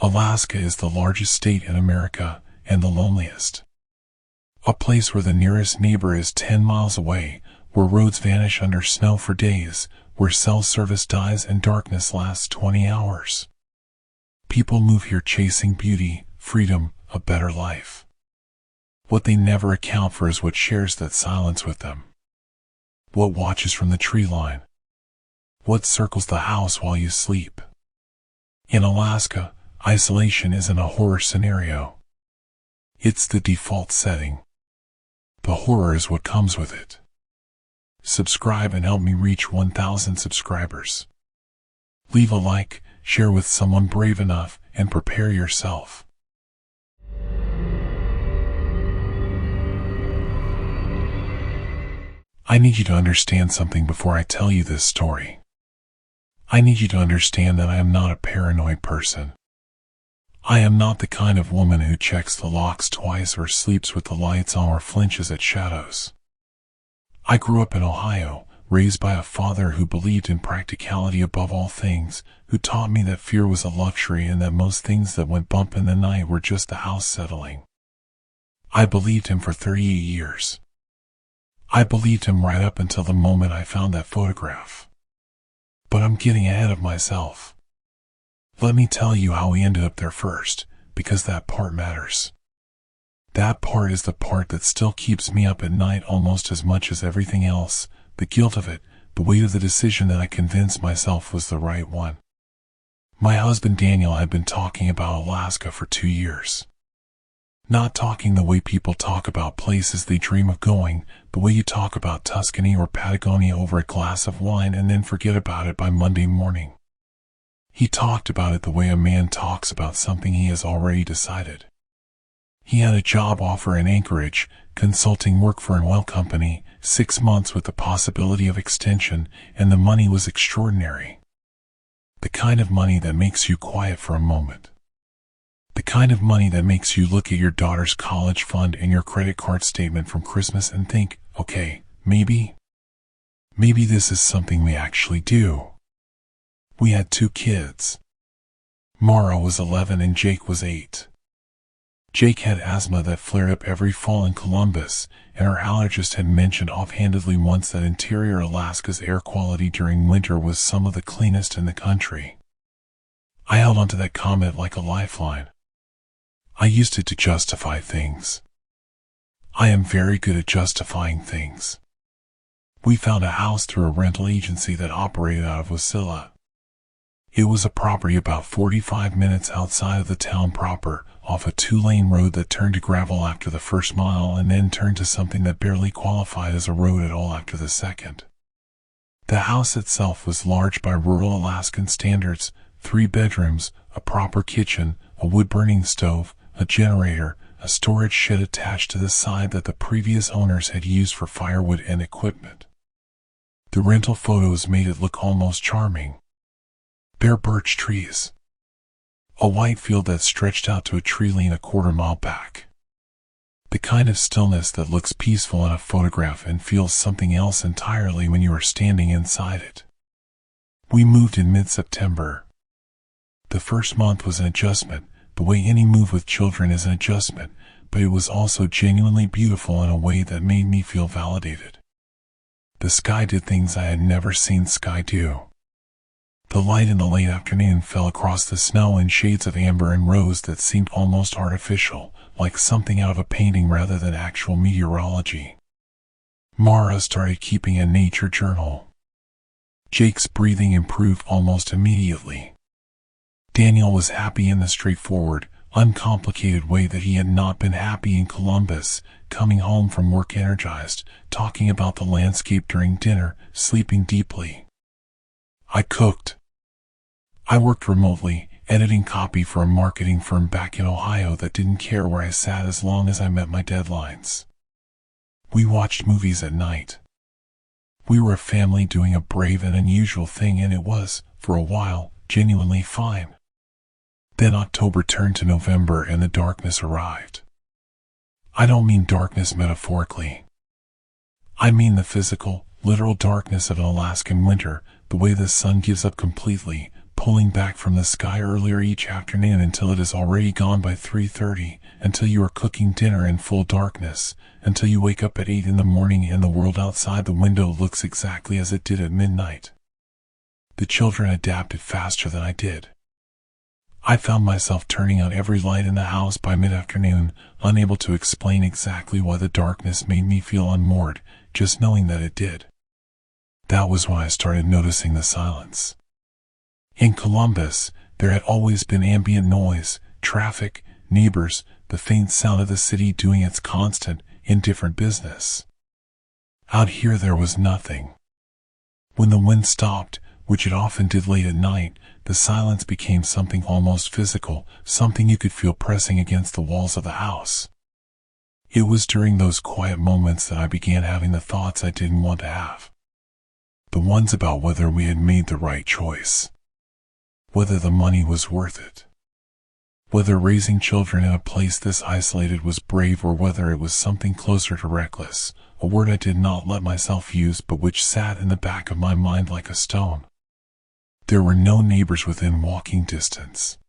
Alaska is the largest state in America and the loneliest. A place where the nearest neighbor is 10 miles away, where roads vanish under snow for days, where cell service dies and darkness lasts 20 hours. People move here chasing beauty, freedom, a better life. What they never account for is what shares that silence with them. What watches from the tree line. What circles the house while you sleep. In Alaska, isolation isn't a horror scenario. It's the default setting. The horror is what comes with it. Subscribe and help me reach 1,000 subscribers. Leave a like, share with someone brave enough, and prepare yourself. I need you to understand something before I tell you this story. I need you to understand that I am not a paranoid person. I am not the kind of woman who checks the locks twice or sleeps with the lights on or flinches at shadows. I grew up in Ohio, raised by a father who believed in practicality above all things, who taught me that fear was a luxury and that most things that went bump in the night were just the house settling. I believed him for 38 years. I believed him right up until the moment I found that photograph. But I'm getting ahead of myself. Let me tell you how we ended up there first, because that part matters. That part is the part that still keeps me up at night almost as much as everything else, the guilt of it, the weight of the decision that I convinced myself was the right one. My husband Daniel had been talking about Alaska for 2 years. Not talking the way people talk about places they dream of going, the way you talk about Tuscany or Patagonia over a glass of wine and then forget about it by Monday morning. He talked about it the way a man talks about something he has already decided. He had a job offer in Anchorage, consulting work for an oil company, 6 months with the possibility of extension, and the money was extraordinary. The kind of money that makes you quiet for a moment. The kind of money that makes you look at your daughter's college fund and your credit card statement from Christmas and think, okay, maybe this is something we actually do. We had 2 kids. Mara was 11 and Jake was 8. Jake had asthma that flared up every fall in Columbus, and our allergist had mentioned offhandedly once that interior Alaska's air quality during winter was some of the cleanest in the country. I held onto that comment like a lifeline. I used it to justify things. I am very good at justifying things. We found a house through a rental agency that operated out of Wasilla. It was a property about 45 minutes outside of the town proper, off a 2-lane road that turned to gravel after the first mile and then turned to something that barely qualified as a road at all after the second. The house itself was large by rural Alaskan standards, 3 bedrooms, a proper kitchen, a wood-burning stove, a generator, a storage shed attached to the side that the previous owners had used for firewood and equipment. The rental photos made it look almost charming. Bare birch trees. A white field that stretched out to a tree lane a quarter-mile back. The kind of stillness that looks peaceful in a photograph and feels something else entirely when you are standing inside it. We moved in mid-September. The first month was an adjustment, the way any move with children is an adjustment, but it was also genuinely beautiful in a way that made me feel validated. The sky did things I had never seen sky do. The light in the late afternoon fell across the snow in shades of amber and rose that seemed almost artificial, like something out of a painting rather than actual meteorology. Mara started keeping a nature journal. Jake's breathing improved almost immediately. Daniel was happy in the straightforward, uncomplicated way that he had not been happy in Columbus, coming home from work energized, talking about the landscape during dinner, sleeping deeply. I cooked. I worked remotely, editing copy for a marketing firm back in Ohio that didn't care where I sat as long as I met my deadlines. We watched movies at night. We were a family doing a brave and unusual thing, and it was, for a while, genuinely fine. Then October turned to November and the darkness arrived. I don't mean darkness metaphorically. I mean the physical, literal darkness of an Alaskan winter, the way the sun gives up completely, pulling back from the sky earlier each afternoon until it is already gone by 3:30, until you are cooking dinner in full darkness, until you wake up at 8 in the morning and the world outside the window looks exactly as it did at midnight. The children adapted faster than I did. I found myself turning out every light in the house by mid-afternoon, unable to explain exactly why the darkness made me feel unmoored, just knowing that it did. That was when I started noticing the silence. In Columbus, there had always been ambient noise, traffic, neighbors, the faint sound of the city doing its constant, indifferent business. Out here there was nothing. When the wind stopped, which it often did late at night, the silence became something almost physical, something you could feel pressing against the walls of the house. It was during those quiet moments that I began having the thoughts I didn't want to have. The ones about whether we had made the right choice. Whether the money was worth it. Whether raising children in a place this isolated was brave, or whether it was something closer to reckless, a word I did not let myself use but which sat in the back of my mind like a stone. There were no neighbors within walking distance.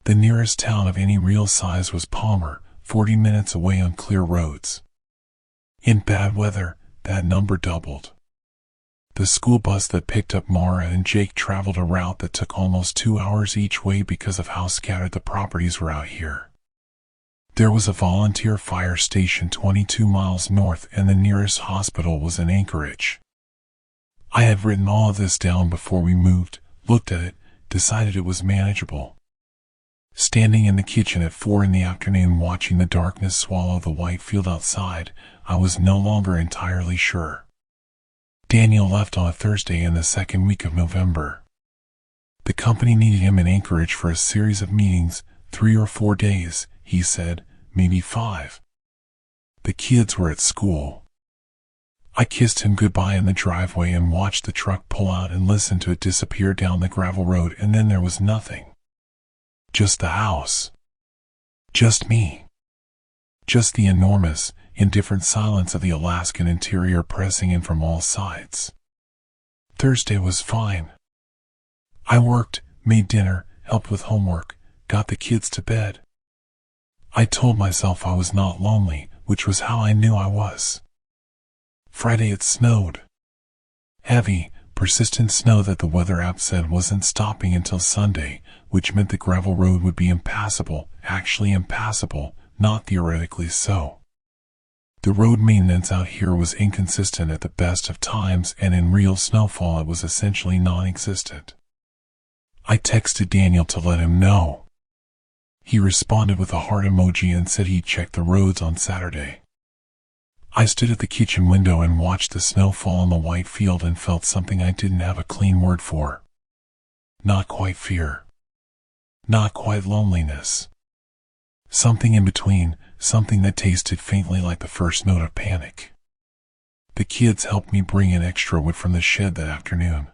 The nearest town of any real size was Palmer, 40 minutes away on clear roads. In bad weather, that number doubled. The school bus that picked up Mara and Jake traveled a route that took almost 2 hours each way because of how scattered the properties were out here. There was a volunteer fire station 22 miles north, and the nearest hospital was in Anchorage. I had written all of this down before we moved, looked at it, decided it was manageable. Standing in the kitchen at 4 in the afternoon watching the darkness swallow the white field outside, I was no longer entirely sure. Daniel left on a Thursday in the second week of November. The company needed him in Anchorage for a series of meetings, 3 or 4 days, he said, maybe 5. The kids were at school. I kissed him goodbye in the driveway and watched the truck pull out and listened to it disappear down the gravel road, and then there was nothing. Just the house. Just me. Just the enormous, indifferent silence of the Alaskan interior pressing in from all sides. Thursday was fine. I worked, made dinner, helped with homework, got the kids to bed. I told myself I was not lonely, which was how I knew I was. Friday it snowed. Heavy, persistent snow that the weather app said wasn't stopping until Sunday, which meant the gravel road would be impassable, actually impassable, not theoretically so. The road maintenance out here was inconsistent at the best of times, and in real snowfall it was essentially non-existent. I texted Daniel to let him know. He responded with a heart emoji and said he'd check the roads on Saturday. I stood at the kitchen window and watched the snow fall on the white field and felt something I didn't have a clean word for. Not quite fear. Not quite loneliness. Something in between, something that tasted faintly like the first note of panic. The kids helped me bring in extra wood from the shed that afternoon.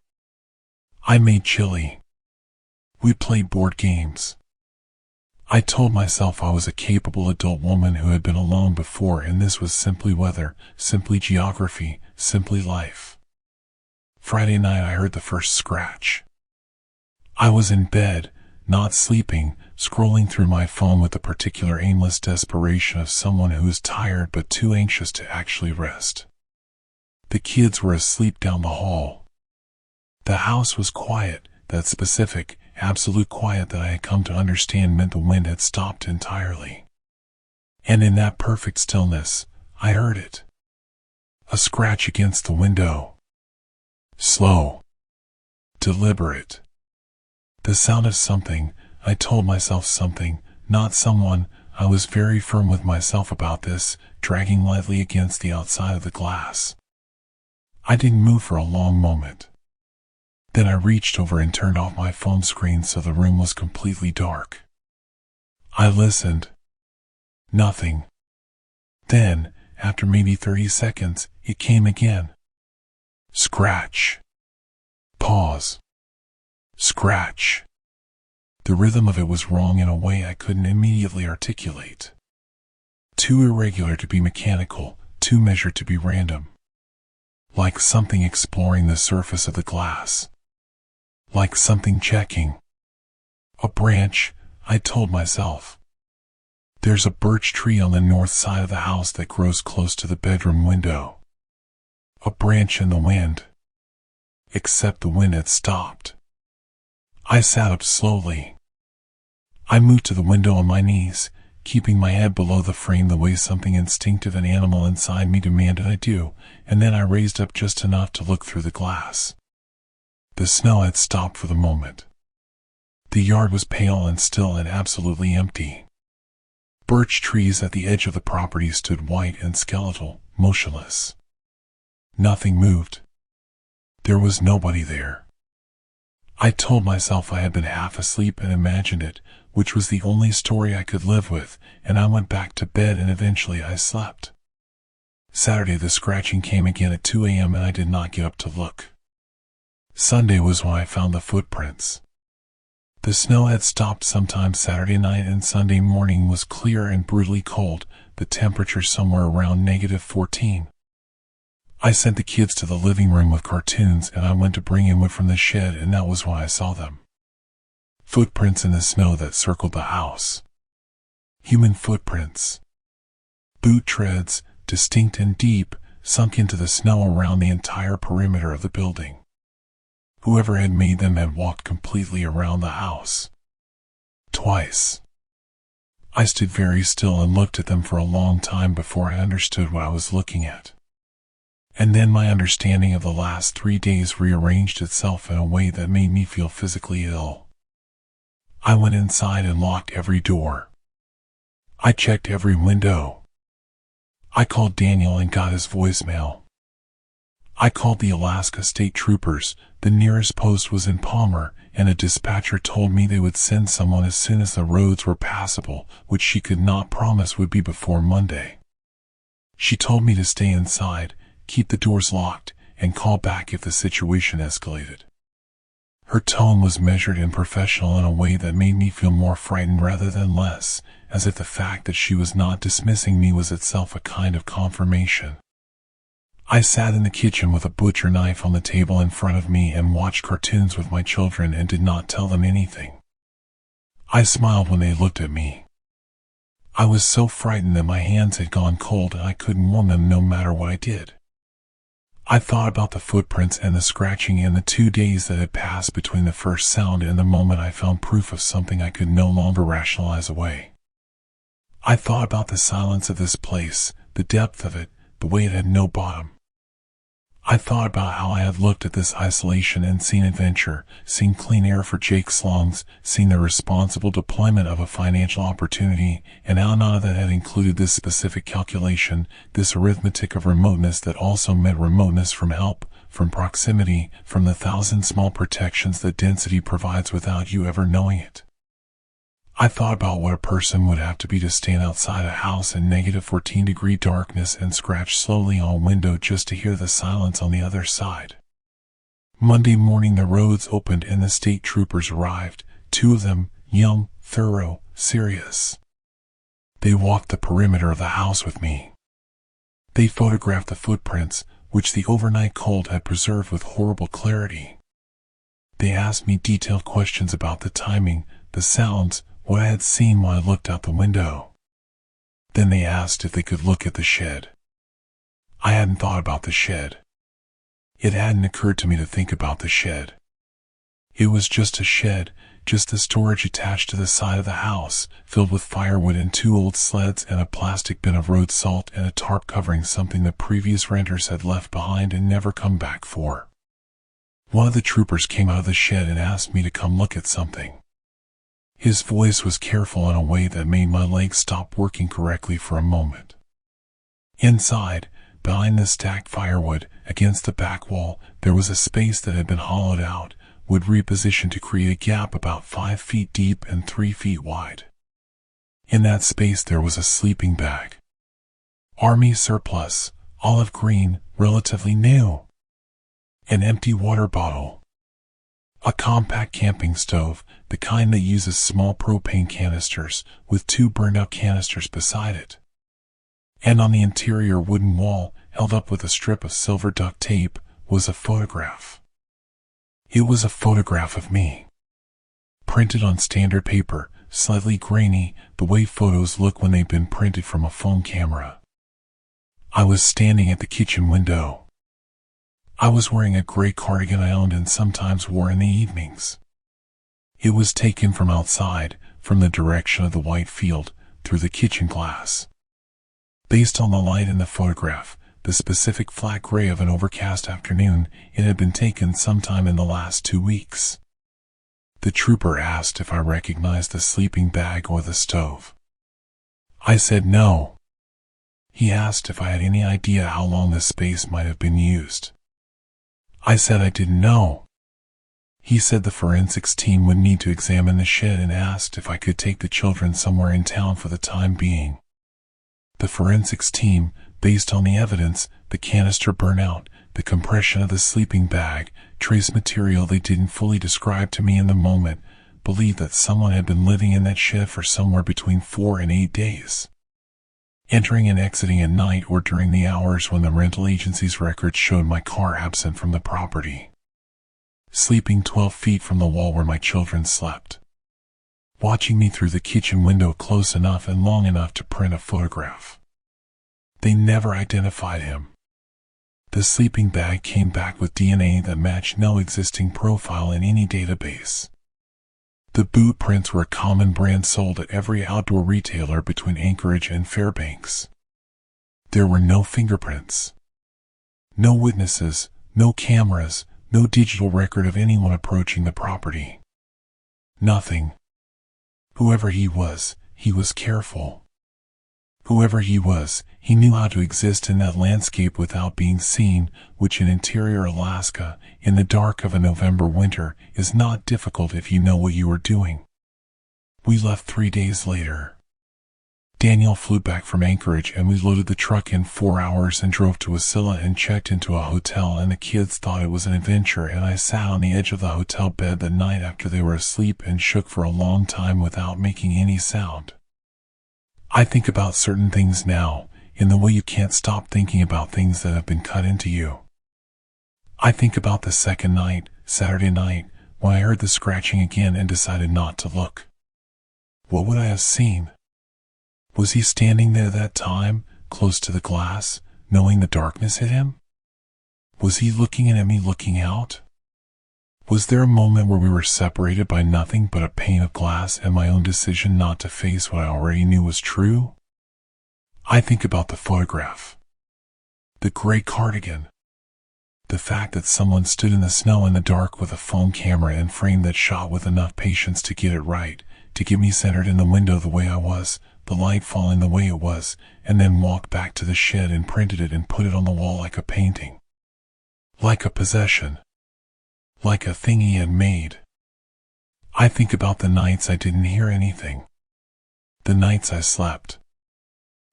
I made chili. We played board games. I told myself I was a capable adult woman who had been alone before, and this was simply weather, simply geography, simply life. Friday night I heard the first scratch. I was in bed, not sleeping, scrolling through my phone with the particular aimless desperation of someone who is tired but too anxious to actually rest. The kids were asleep down the hall. The house was quiet, that specific, absolute quiet that I had come to understand meant the wind had stopped entirely. And in that perfect stillness, I heard it. A scratch against the window. Slow. Deliberate. The sound of something, I told myself something, not someone. I was very firm with myself about this, dragging lightly against the outside of the glass. I didn't move for a long moment. Then I reached over and turned off my phone screen so the room was completely dark. I listened. Nothing. Then, after maybe 30 seconds, it came again. Scratch. Pause. Scratch. The rhythm of it was wrong in a way I couldn't immediately articulate. Too irregular to be mechanical, too measured to be random. Like something exploring the surface of the glass. like something checking. A branch, I told myself. There's a birch tree on the north side of the house that grows close to the bedroom window. A branch in the wind. Except the wind had stopped. I sat up slowly. I moved to the window on my knees, keeping my head below the frame the way something instinctive and animal inside me demanded I do, and then I raised up just enough to look through the glass. The snow had stopped for the moment. The yard was pale and still and absolutely empty. Birch trees at the edge of the property stood white and skeletal, motionless. Nothing moved. There was nobody there. I told myself I had been half asleep and imagined it, which was the only story I could live with, and I went back to bed and eventually I slept. Saturday the scratching came again at 2 a.m. and I did not get up to look. Sunday was when I found the footprints. The snow had stopped sometime Saturday night and Sunday morning was clear and brutally cold, the temperature somewhere around -14. I sent the kids to the living room with cartoons and I went to bring in wood from the shed and that was when I saw them. Footprints in the snow that circled the house. Human footprints. Boot treads, distinct and deep, sunk into the snow around the entire perimeter of the building. Whoever had made them had walked completely around the house. Twice. I stood very still and looked at them for a long time before I understood what I was looking at. And then my understanding of the last 3 days rearranged itself in a way that made me feel physically ill. I went inside and locked every door. I checked every window. I called Daniel and got his voicemail. I called the Alaska State Troopers. The nearest post was in Palmer, and a dispatcher told me they would send someone as soon as the roads were passable, which she could not promise would be before Monday. She told me to stay inside, keep the doors locked, and call back if the situation escalated. Her tone was measured and professional in a way that made me feel more frightened rather than less, as if the fact that she was not dismissing me was itself a kind of confirmation. I sat in the kitchen with a butcher knife on the table in front of me and watched cartoons with my children and did not tell them anything. I smiled when they looked at me. I was so frightened that my hands had gone cold and I couldn't warm them no matter what I did. I thought about the footprints and the scratching and the 2 days that had passed between the first sound and the moment I found proof of something I could no longer rationalize away. I thought about the silence of this place, the depth of it, the way it had no bottom. I thought about how I had looked at this isolation and seen adventure, seen clean air for Jake's lungs, seen the responsible deployment of a financial opportunity, and how none of that had included this specific calculation, this arithmetic of remoteness that also meant remoteness from help, from proximity, from the thousand small protections that density provides without you ever knowing it. I thought about what a person would have to be to stand outside a house in -14-degree darkness and scratch slowly on a window just to hear the silence on the other side. Monday morning the roads opened and the state troopers arrived, 2 of them, young, thorough, serious. They walked the perimeter of the house with me. They photographed the footprints, which the overnight cold had preserved with horrible clarity. They asked me detailed questions about the timing, the sounds, what I had seen when I looked out the window. Then they asked if they could look at the shed. I hadn't thought about the shed. It hadn't occurred to me to think about the shed. It was just a shed, just the storage attached to the side of the house, filled with firewood and 2 old sleds and a plastic bin of road salt and a tarp covering something the previous renters had left behind and never come back for. One of the troopers came out of the shed and asked me to come look at something. His voice was careful in a way that made my legs stop working correctly for a moment. Inside, behind the stacked firewood, against the back wall, there was a space that had been hollowed out, wood repositioned to create a gap about 5 feet deep and 3 feet wide. In that space there was a sleeping bag. Army surplus, olive green, relatively new. An empty water bottle. A compact camping stove, the kind that uses small propane canisters, with 2 burned-out canisters beside it. And on the interior wooden wall, held up with a strip of silver duct tape, was a photograph. It was a photograph of me, printed on standard paper, slightly grainy, the way photos look when they've been printed from a phone camera. I was standing at the kitchen window. I was wearing a gray cardigan I owned and sometimes wore in the evenings. It was taken from outside, from the direction of the white field, through the kitchen glass. Based on the light in the photograph, the specific flat gray of an overcast afternoon, it had been taken sometime in the last 2 weeks. The trooper asked if I recognized the sleeping bag or the stove. I said no. He asked if I had any idea how long the space might have been used. I said I didn't know. He said the forensics team would need to examine the shed and asked if I could take the children somewhere in town for the time being. The forensics team, based on the evidence, the canister burnout, the compression of the sleeping bag, trace material they didn't fully describe to me in the moment, believed that someone had been living in that shed for somewhere between 4 and 8 days. Entering and exiting at night or during the hours when the rental agency's records showed my car absent from the property. Sleeping 12 feet from the wall where my children slept. Watching me through the kitchen window close enough and long enough to print a photograph. They never identified him. The sleeping bag came back with DNA that matched no existing profile in any database. The boot prints were a common brand sold at every outdoor retailer between Anchorage and Fairbanks. There were no fingerprints. No witnesses, no cameras, no digital record of anyone approaching the property. Nothing. Whoever he was careful. Whoever he was, he knew how to exist in that landscape without being seen, which in interior Alaska, in the dark of a November winter, is not difficult if you know what you are doing. We left 3 days later. Daniel flew back from Anchorage and we loaded the truck in 4 hours and drove to Wasilla and checked into a hotel, and the kids thought it was an adventure, and I sat on the edge of the hotel bed the night after they were asleep and shook for a long time without making any sound. I think about certain things now, in the way you can't stop thinking about things that have been cut into you. I think about the second night, Saturday night, when I heard the scratching again and decided not to look. What would I have seen? Was he standing there that time, close to the glass, knowing the darkness hit him? Was he looking in at me looking out? Was there a moment where we were separated by nothing but a pane of glass and my own decision not to face what I already knew was true? I think about the photograph. The gray cardigan. The fact that someone stood in the snow in the dark with a phone camera and framed that shot with enough patience to get it right, to get me centered in the window the way I was, the light falling the way it was, and then walked back to the shed and printed it and put it on the wall like a painting. Like a possession. Like a thing he had made. I think about the nights I didn't hear anything. The nights I slept.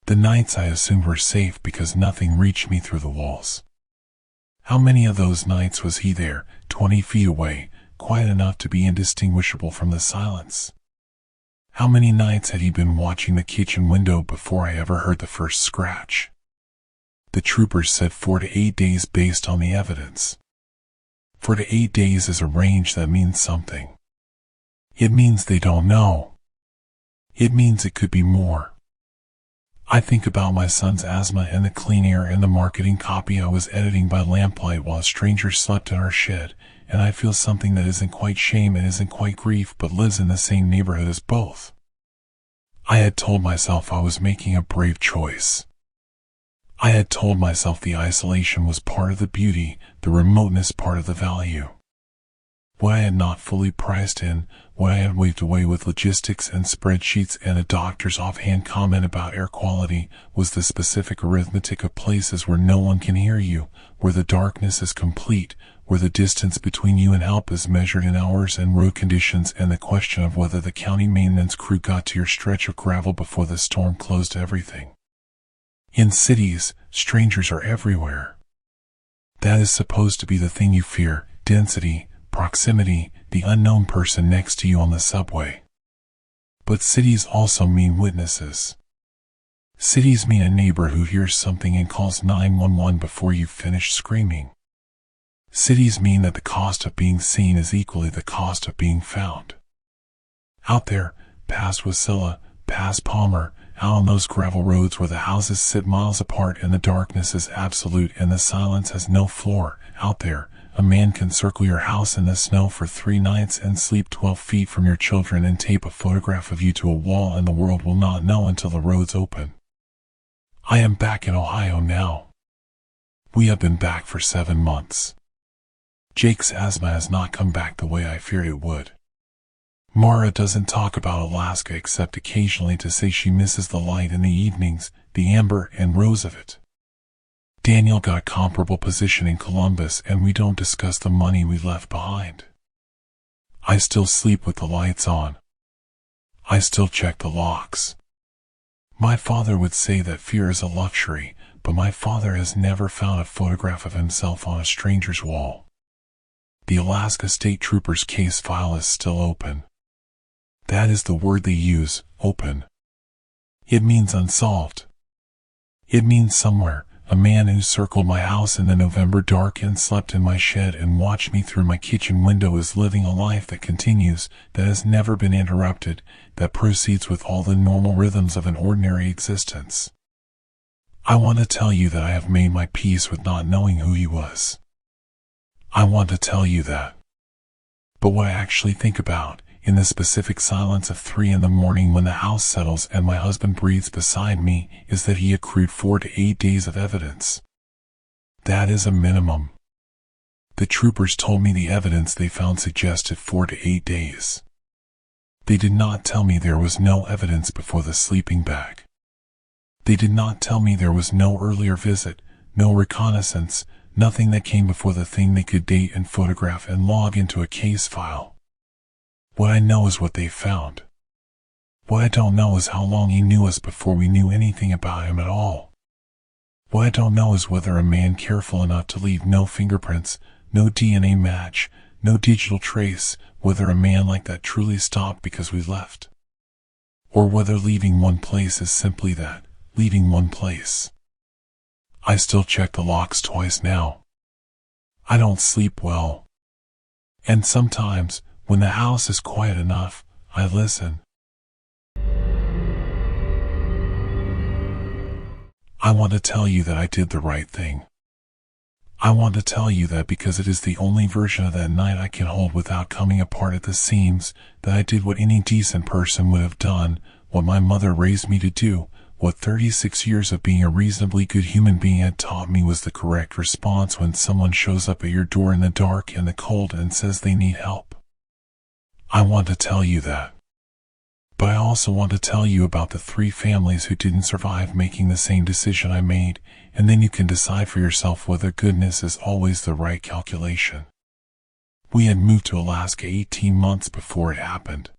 The nights I assumed were safe because nothing reached me through the walls. How many of those nights was he there, 20 feet away, quiet enough to be indistinguishable from the silence? How many nights had he been watching the kitchen window before I ever heard the first scratch? The troopers said 4 to 8 days based on the evidence. 4 to 8 days is a range that means something. It means they don't know. It means it could be more. I think about my son's asthma and the clean air and the marketing copy I was editing by lamplight while strangers slept in our shed, and I feel something that isn't quite shame and isn't quite grief but lives in the same neighborhood as both. I had told myself I was making a brave choice. I had told myself the isolation was part of the beauty, the remoteness part of the value. What I had not fully priced in, what I had waved away with logistics and spreadsheets and a doctor's offhand comment about air quality, was the specific arithmetic of places where no one can hear you, where the darkness is complete, where the distance between you and help is measured in hours and road conditions, and the question of whether the county maintenance crew got to your stretch of gravel before the storm closed everything. In cities, strangers are everywhere. That is supposed to be the thing you fear: density, proximity, the unknown person next to you on the subway. But cities also mean witnesses. Cities mean a neighbor who hears something and calls 911 before you finish screaming. Cities mean that the cost of being seen is equally the cost of being found. Out there, past Wasilla, past Palmer, out on those gravel roads where the houses sit miles apart and the darkness is absolute and the silence has no floor, out there, a man can circle your house in the snow for 3 nights and sleep 12 feet from your children and tape a photograph of you to a wall, and the world will not know until the roads open. I am back in Ohio now. We have been back for 7 months. Jake's asthma has not come back the way I feared it would. Mara doesn't talk about Alaska except occasionally to say she misses the light in the evenings, the amber and rose of it. Daniel got a comparable position in Columbus, and we don't discuss the money we left behind. I still sleep with the lights on. I still check the locks. My father would say that fear is a luxury, but my father has never found a photograph of himself on a stranger's wall. The Alaska State Troopers case file is still open. That is the word they use, open. It means unsolved. It means somewhere, a man who circled my house in the November dark and slept in my shed and watched me through my kitchen window is living a life that continues, that has never been interrupted, that proceeds with all the normal rhythms of an ordinary existence. I want to tell you that I have made my peace with not knowing who he was. I want to tell you that. But what I actually think about, in the specific silence of 3 in the morning when the house settles and my husband breathes beside me, is that he accrued 4 to 8 days of evidence. That is a minimum. The troopers told me the evidence they found suggested 4 to 8 days. They did not tell me there was no evidence before the sleeping bag. They did not tell me there was no earlier visit, no reconnaissance, nothing that came before the thing they could date and photograph and log into a case file. What I know is what they found. What I don't know is how long he knew us before we knew anything about him at all. What I don't know is whether a man careful enough to leave no fingerprints, no DNA match, no digital trace, whether a man like that truly stopped because we left. Or whether leaving one place is simply that, leaving one place. I still check the locks twice now. I don't sleep well. And sometimes, when the house is quiet enough, I listen. I want to tell you that I did the right thing. I want to tell you that because it is the only version of that night I can hold without coming apart at the seams, that I did what any decent person would have done, what my mother raised me to do, what 36 years of being a reasonably good human being had taught me was the correct response when someone shows up at your door in the dark and the cold and says they need help. I want to tell you that. But I also want to tell you about the 3 families who didn't survive making the same decision I made, and then you can decide for yourself whether goodness is always the right calculation. We had moved to Alaska 18 months before it happened.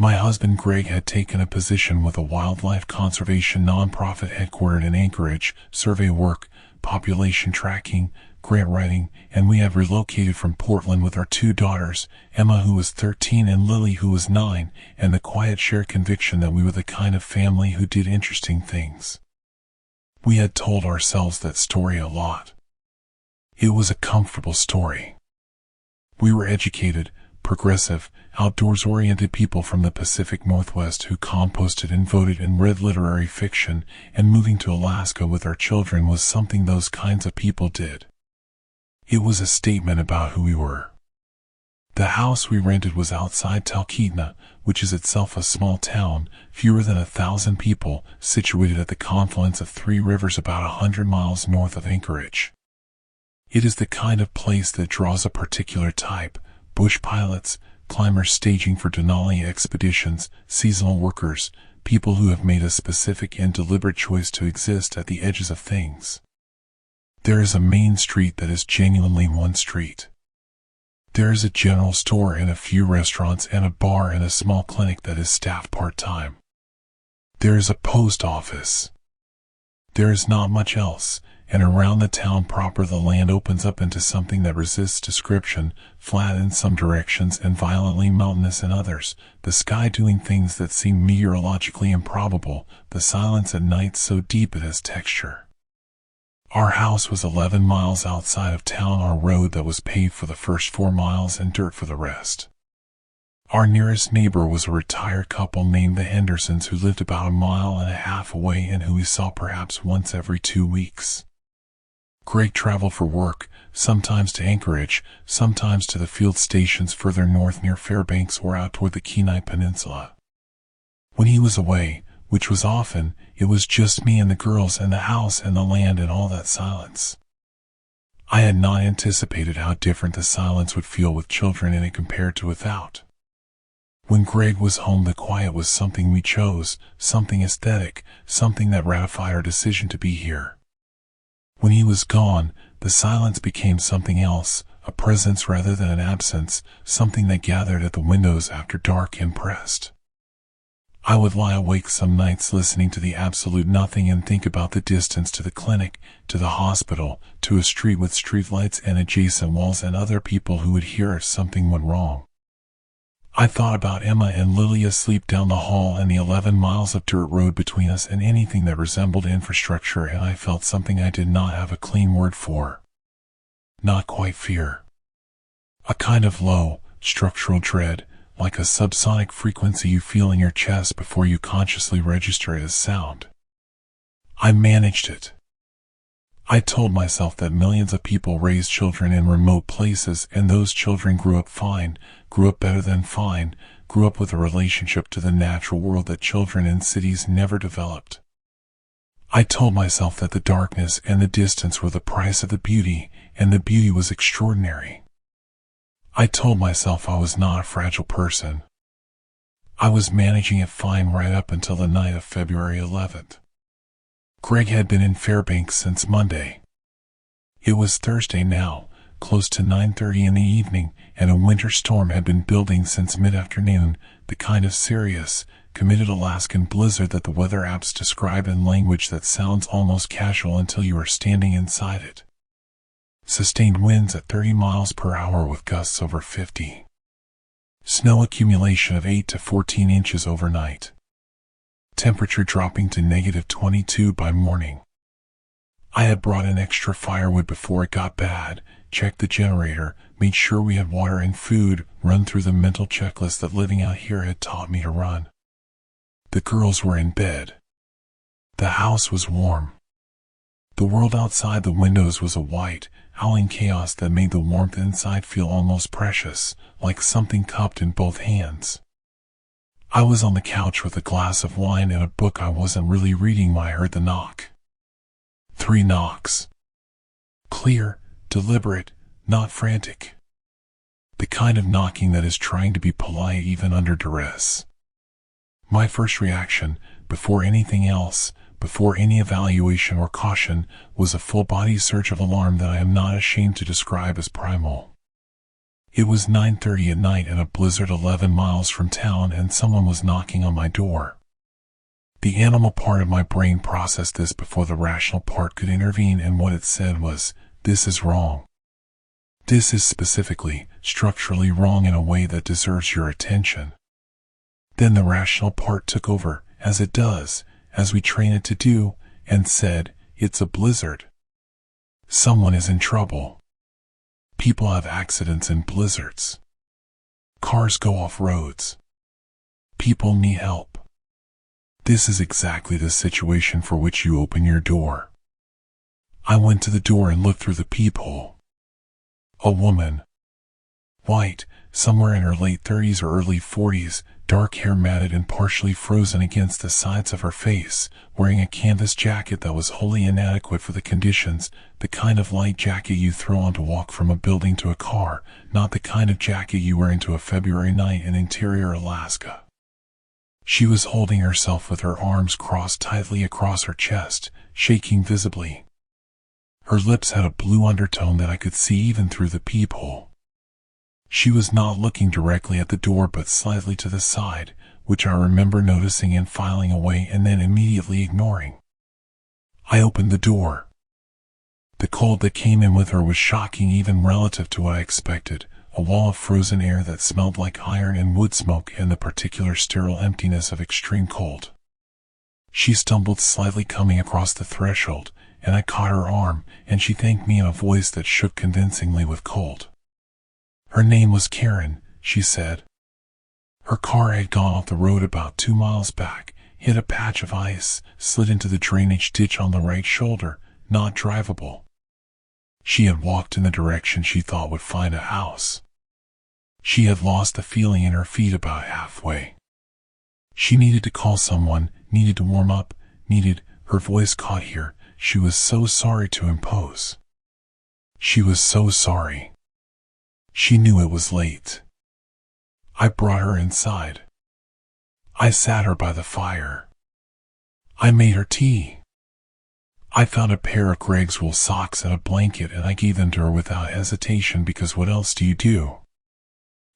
My husband Greg had taken a position with a wildlife conservation nonprofit headquartered in Anchorage, survey work, population tracking, grant writing, and we have relocated from Portland with our 2 daughters, Emma who was 13 and Lily who was 9, and the quiet shared conviction that we were the kind of family who did interesting things. We had told ourselves that story a lot. It was a comfortable story. We were educated, progressive, outdoors-oriented people from the Pacific Northwest who composted and voted and read literary fiction, and moving to Alaska with our children was something those kinds of people did. It was a statement about who we were. The house we rented was outside Talkeetna, which is itself a small town, fewer than 1,000 people, situated at the confluence of 3 rivers about 100 miles north of Anchorage. It is the kind of place that draws a particular type: bush pilots, climbers staging for Denali expeditions, seasonal workers, people who have made a specific and deliberate choice to exist at the edges of things. There is a main street that is genuinely one street. There is a general store and a few restaurants and a bar and a small clinic that is staffed part-time. There is a post office. There is not much else, and around the town proper the land opens up into something that resists description, flat in some directions and violently mountainous in others, the sky doing things that seem meteorologically improbable, the silence at night so deep it has texture. Our house was 11 miles outside of town on a road that was paved for the first 4 miles and dirt for the rest. Our nearest neighbor was a retired couple named the Hendersons who lived about a mile and a half away and who we saw perhaps once every 2 weeks. Greg traveled for work, sometimes to Anchorage, sometimes to the field stations further north near Fairbanks or out toward the Kenai Peninsula. When he was away, which was often, it was just me and the girls and the house and the land and all that silence. I had not anticipated how different the silence would feel with children in it compared to without. When Greg was home, the quiet was something we chose, something aesthetic, something that ratified our decision to be here. When he was gone, the silence became something else, a presence rather than an absence, something that gathered at the windows after dark and pressed. I would lie awake some nights listening to the absolute nothing and think about the distance to the clinic, to the hospital, to a street with streetlights and adjacent walls and other people who would hear if something went wrong. I thought about Emma and Lily asleep down the hall and the 11 miles of dirt road between us and anything that resembled infrastructure, and I felt something I did not have a clean word for. Not quite fear. A kind of low, structural dread, like a subsonic frequency you feel in your chest before you consciously register it as sound. I managed it. I told myself that millions of people raise children in remote places, and those children grew up fine, grew up better than fine, grew up with a relationship to the natural world that children in cities never developed. I told myself that the darkness and the distance were the price of the beauty, and the beauty was extraordinary. I told myself I was not a fragile person. I was managing it fine right up until the night of February 11th. Greg had been in Fairbanks since Monday. It was Thursday now, close to 9:30 in the evening, and a winter storm had been building since mid-afternoon, the kind of serious, committed Alaskan blizzard that the weather apps describe in language that sounds almost casual until you are standing inside it. Sustained winds at 30 miles per hour with gusts over 50. Snow accumulation of 8 to 14 inches overnight. Temperature dropping to -22 by morning. I had brought in extra firewood before it got bad, checked the generator, made sure we had water and food, run through the mental checklist that living out here had taught me to run. The girls were in bed. The house was warm. The world outside the windows was a white, howling chaos that made the warmth inside feel almost precious, like something cupped in both hands. I was on the couch with a glass of wine and a book I wasn't really reading when I heard the knock. 3 knocks. Clear, deliberate, not frantic. The kind of knocking that is trying to be polite even under duress. My first reaction, before anything else, before any evaluation or caution, was a full-body surge of alarm that I am not ashamed to describe as primal. It was 9:30 at night in a blizzard 11 miles from town, and someone was knocking on my door. The animal part of my brain processed this before the rational part could intervene, and what it said was, "This is wrong. This is specifically, structurally wrong in a way that deserves your attention." Then the rational part took over, as it does, as we train it to do, and said, "It's a blizzard. Someone is in trouble. People have accidents in blizzards. Cars go off roads. People need help. This is exactly the situation for which you open your door." I went to the door and looked through the peephole. A woman. White, somewhere in her late 30s or early 40s, dark hair matted and partially frozen against the sides of her face, wearing a canvas jacket that was wholly inadequate for the conditions, the kind of light jacket you throw on to walk from a building to a car, not the kind of jacket you wear into a February night in interior Alaska. She was holding herself with her arms crossed tightly across her chest, shaking visibly. Her lips had a blue undertone that I could see even through the peephole. She was not looking directly at the door but slightly to the side, which I remember noticing and filing away and then immediately ignoring. I opened the door. The cold that came in with her was shocking even relative to what I expected, a wall of frozen air that smelled like iron and wood smoke and the particular sterile emptiness of extreme cold. She stumbled slightly coming across the threshold, and I caught her arm, and she thanked me in a voice that shook convincingly with cold. Her name was Karen, she said. Her car had gone off the road about 2 miles back, hit a patch of ice, slid into the drainage ditch on the right shoulder, not drivable. She had walked in the direction she thought would find a house. She had lost the feeling in her feet about halfway. She needed to call someone, needed to warm up, her voice caught here, she was so sorry to impose. She was so sorry. She knew it was late. I brought her inside. I sat her by the fire. I made her tea. I found a pair of Greg's wool socks and a blanket, and I gave them to her without hesitation, because what else do you do?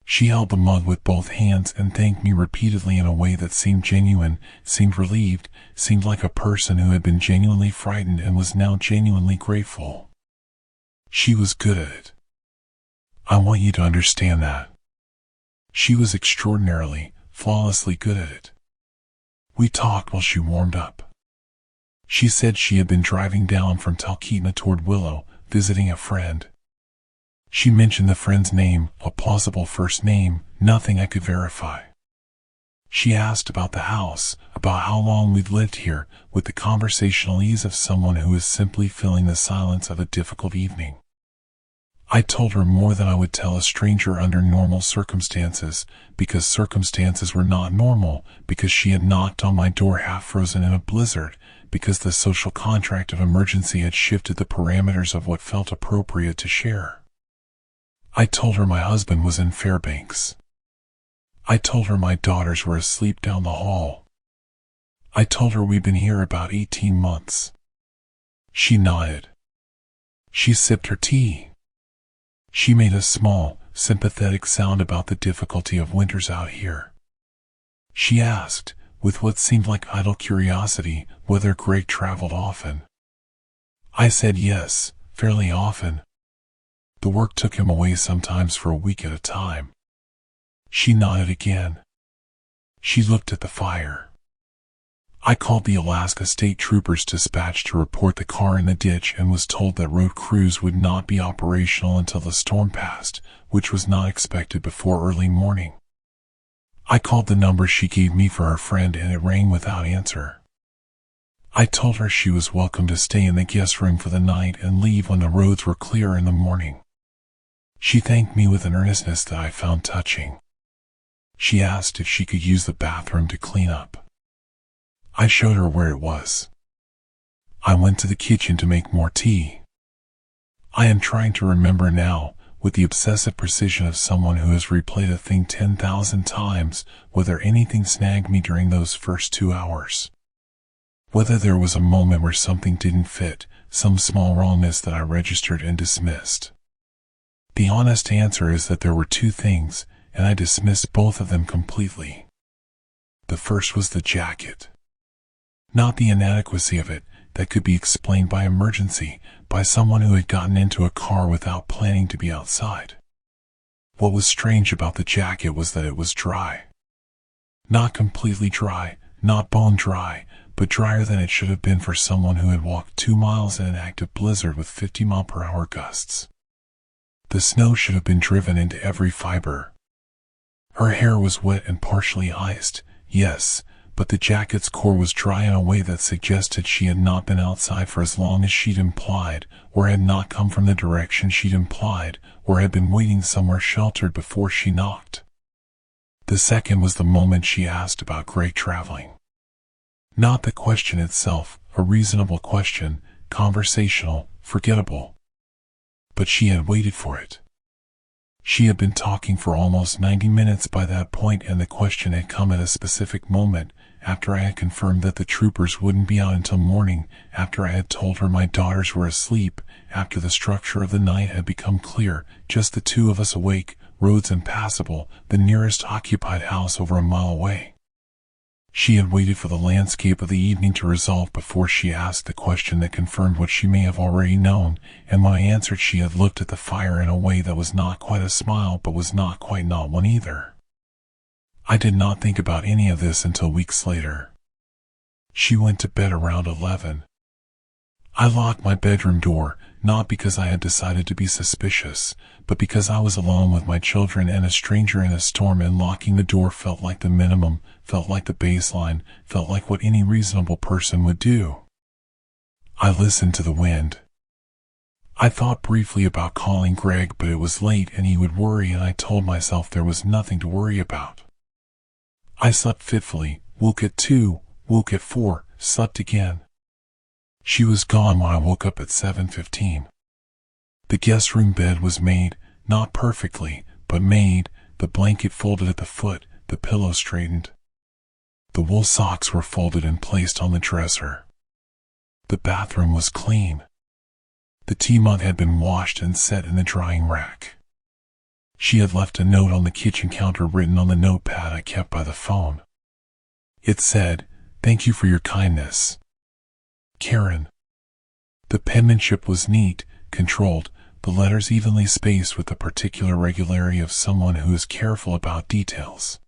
She held the mug with both hands and thanked me repeatedly in a way that seemed genuine, seemed relieved, seemed like a person who had been genuinely frightened and was now genuinely grateful. She was good at it. I want you to understand that. She was extraordinarily, flawlessly good at it. We talked while she warmed up. She said she had been driving down from Talkeetna toward Willow, visiting a friend. She mentioned the friend's name, a plausible first name, nothing I could verify. She asked about the house, about how long we'd lived here, with the conversational ease of someone who is simply filling the silence of a difficult evening. I told her more than I would tell a stranger under normal circumstances, because circumstances were not normal, because she had knocked on my door half frozen in a blizzard, because the social contract of emergency had shifted the parameters of what felt appropriate to share. I told her my husband was in Fairbanks. I told her my daughters were asleep down the hall. I told her we'd been here about 18 months. She nodded. She sipped her tea. She made a small, sympathetic sound about the difficulty of winters out here. She asked, with what seemed like idle curiosity, whether Greg traveled often. I said yes, fairly often. The work took him away sometimes for a week at a time. She nodded again. She looked at the fire. I called the Alaska State Troopers dispatch to report the car in the ditch and was told that road crews would not be operational until the storm passed, which was not expected before early morning. I called the number she gave me for her friend and it rang without answer. I told her she was welcome to stay in the guest room for the night and leave when the roads were clear in the morning. She thanked me with an earnestness that I found touching. She asked if she could use the bathroom to clean up. I showed her where it was. I went to the kitchen to make more tea. I am trying to remember now, with the obsessive precision of someone who has replayed a thing 10,000 times, whether anything snagged me during those first 2 hours. Whether there was a moment where something didn't fit, some small wrongness that I registered and dismissed. The honest answer is that there were 2 things, and I dismissed both of them completely. The first was the jacket. Not the inadequacy of it, that could be explained by emergency, by someone who had gotten into a car without planning to be outside. What was strange about the jacket was that it was dry. Not completely dry, not bone dry, but drier than it should have been for someone who had walked 2 miles in an active blizzard with 50-mile-per-hour gusts. The snow should have been driven into every fiber. Her hair was wet and partially iced, yes, but the jacket's core was dry in a way that suggested she had not been outside for as long as she'd implied, or had not come from the direction she'd implied, or had been waiting somewhere sheltered before she knocked. The second was the moment she asked about Greg traveling. Not the question itself, a reasonable question, conversational, forgettable. But she had waited for it. She had been talking for almost 90 minutes by that point, and the question had come at a specific moment, after I had confirmed that the troopers wouldn't be out until morning, after I had told her my daughters were asleep, after the structure of the night had become clear, just the 2 of us awake, roads impassable, the nearest occupied house over a mile away. She had waited for the landscape of the evening to resolve before she asked the question that confirmed what she may have already known, and when I answered she had looked at the fire in a way that was not quite a smile but was not quite not one either. I did not think about any of this until weeks later. She went to bed around 11. I locked my bedroom door, not because I had decided to be suspicious, but because I was alone with my children and a stranger in a storm, and locking the door felt like the minimum, felt like the baseline, felt like what any reasonable person would do. I listened to the wind. I thought briefly about calling Greg, but it was late and he would worry, and I told myself there was nothing to worry about. I slept fitfully, woke at 2, woke at 4, slept again. She was gone when I woke up at 7:15. The guest room bed was made, not perfectly, but made, the blanket folded at the foot, the pillow straightened. The wool socks were folded and placed on the dresser. The bathroom was clean. The tea mug had been washed and set in the drying rack. She had left a note on the kitchen counter written on the notepad I kept by the phone. It said, "Thank you for your kindness, Karen." The penmanship was neat, controlled, the letters evenly spaced with the particular regularity of someone who is careful about details.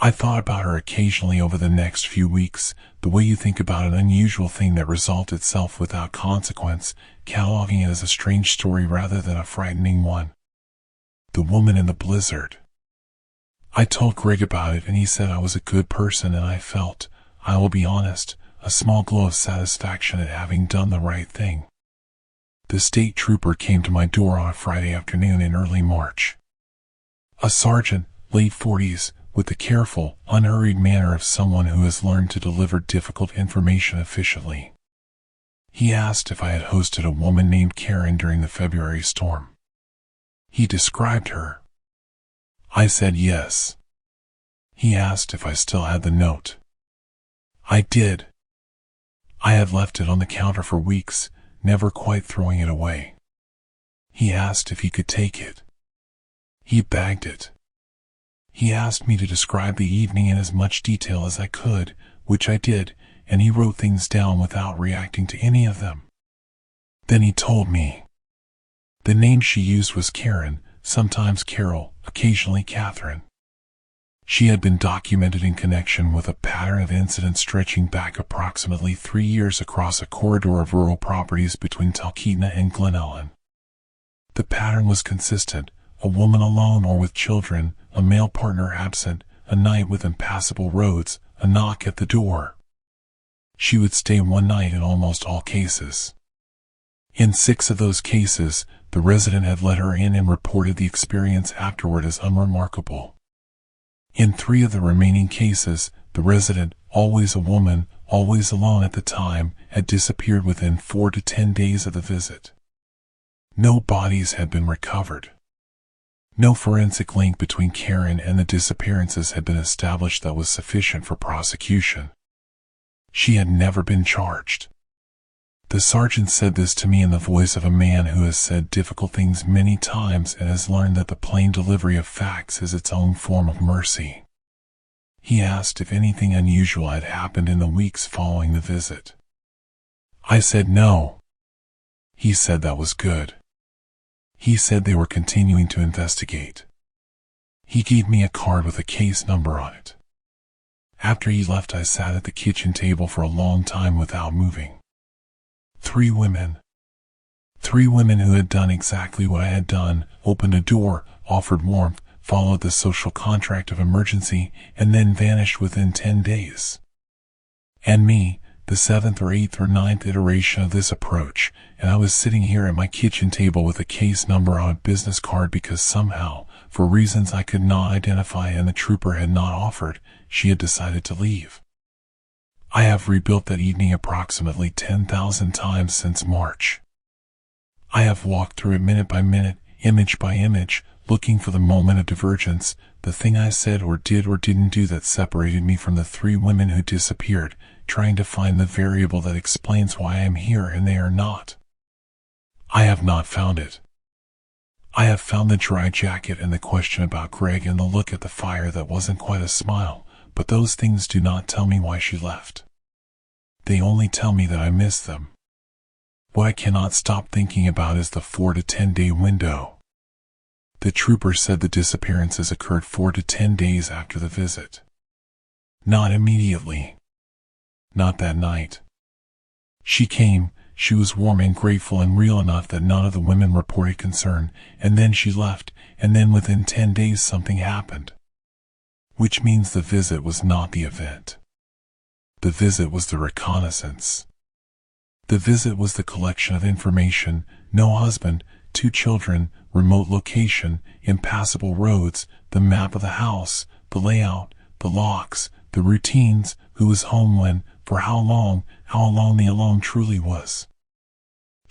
I thought about her occasionally over the next few weeks, the way you think about an unusual thing that resolved itself without consequence, cataloging it as a strange story rather than a frightening one. The woman in the blizzard. I told Greg about it and he said I was a good person, and I felt, I will be honest, a small glow of satisfaction at having done the right thing. The state trooper came to my door on a Friday afternoon in early March. A sergeant, late 40s, with the careful, unhurried manner of someone who has learned to deliver difficult information efficiently. He asked if I had hosted a woman named Karen during the February storm. He described her. I said yes. He asked if I still had the note. I did. I had left it on the counter for weeks, never quite throwing it away. He asked if he could take it. He bagged it. He asked me to describe the evening in as much detail as I could, which I did, and he wrote things down without reacting to any of them. Then he told me. The name she used was Karen, sometimes Carol, occasionally Catherine. She had been documented in connection with a pattern of incidents stretching back approximately 3 years across a corridor of rural properties between Talkeetna and Glen Ellen. The pattern was consistent: a woman alone or with children, a male partner absent, a night with impassable roads, a knock at the door. She would stay one night in almost all cases. In 6 of those cases, the resident had let her in and reported the experience afterward as unremarkable. In 3 of the remaining cases, the resident, always a woman, always alone at the time, had disappeared within 4 to 10 days of the visit. No bodies had been recovered. No forensic link between Karen and the disappearances had been established that was sufficient for prosecution. She had never been charged. The sergeant said this to me in the voice of a man who has said difficult things many times and has learned that the plain delivery of facts is its own form of mercy. He asked if anything unusual had happened in the weeks following the visit. I said no. He said that was good. He said they were continuing to investigate. He gave me a card with a case number on it. After he left, I sat at the kitchen table for a long time without moving. 3 women. 3 women who had done exactly what I had done: opened a door, offered warmth, followed the social contract of emergency, and then vanished within 10 days. And me, the 7th or 8th or 9th iteration of this approach, and I was sitting here at my kitchen table with a case number on a business card because somehow, for reasons I could not identify and the trooper had not offered, she had decided to leave. I have rebuilt that evening approximately 10,000 times since March. I have walked through it minute by minute, image by image, looking for the moment of divergence, the thing I said or did or didn't do that separated me from the 3 women who disappeared, trying to find the variable that explains why I am here and they are not. I have not found it. I have found the dry jacket and the question about Greg and the look at the fire that wasn't quite a smile, but those things do not tell me why she left. They only tell me that I miss them. What I cannot stop thinking about is the 4 to 10 day window. The trooper said the disappearances occurred 4 to 10 days after the visit. Not immediately. Not that night. She She was warm and grateful and real enough that none of the women reported concern, and then she left, and then within 10 days something happened. Which means the visit was not the event. The visit was the reconnaissance. The visit was the collection of information: no husband, 2 children, remote location, impassable roads, the map of the house, the layout, the locks, the routines, who was home when, for how long the alone truly was.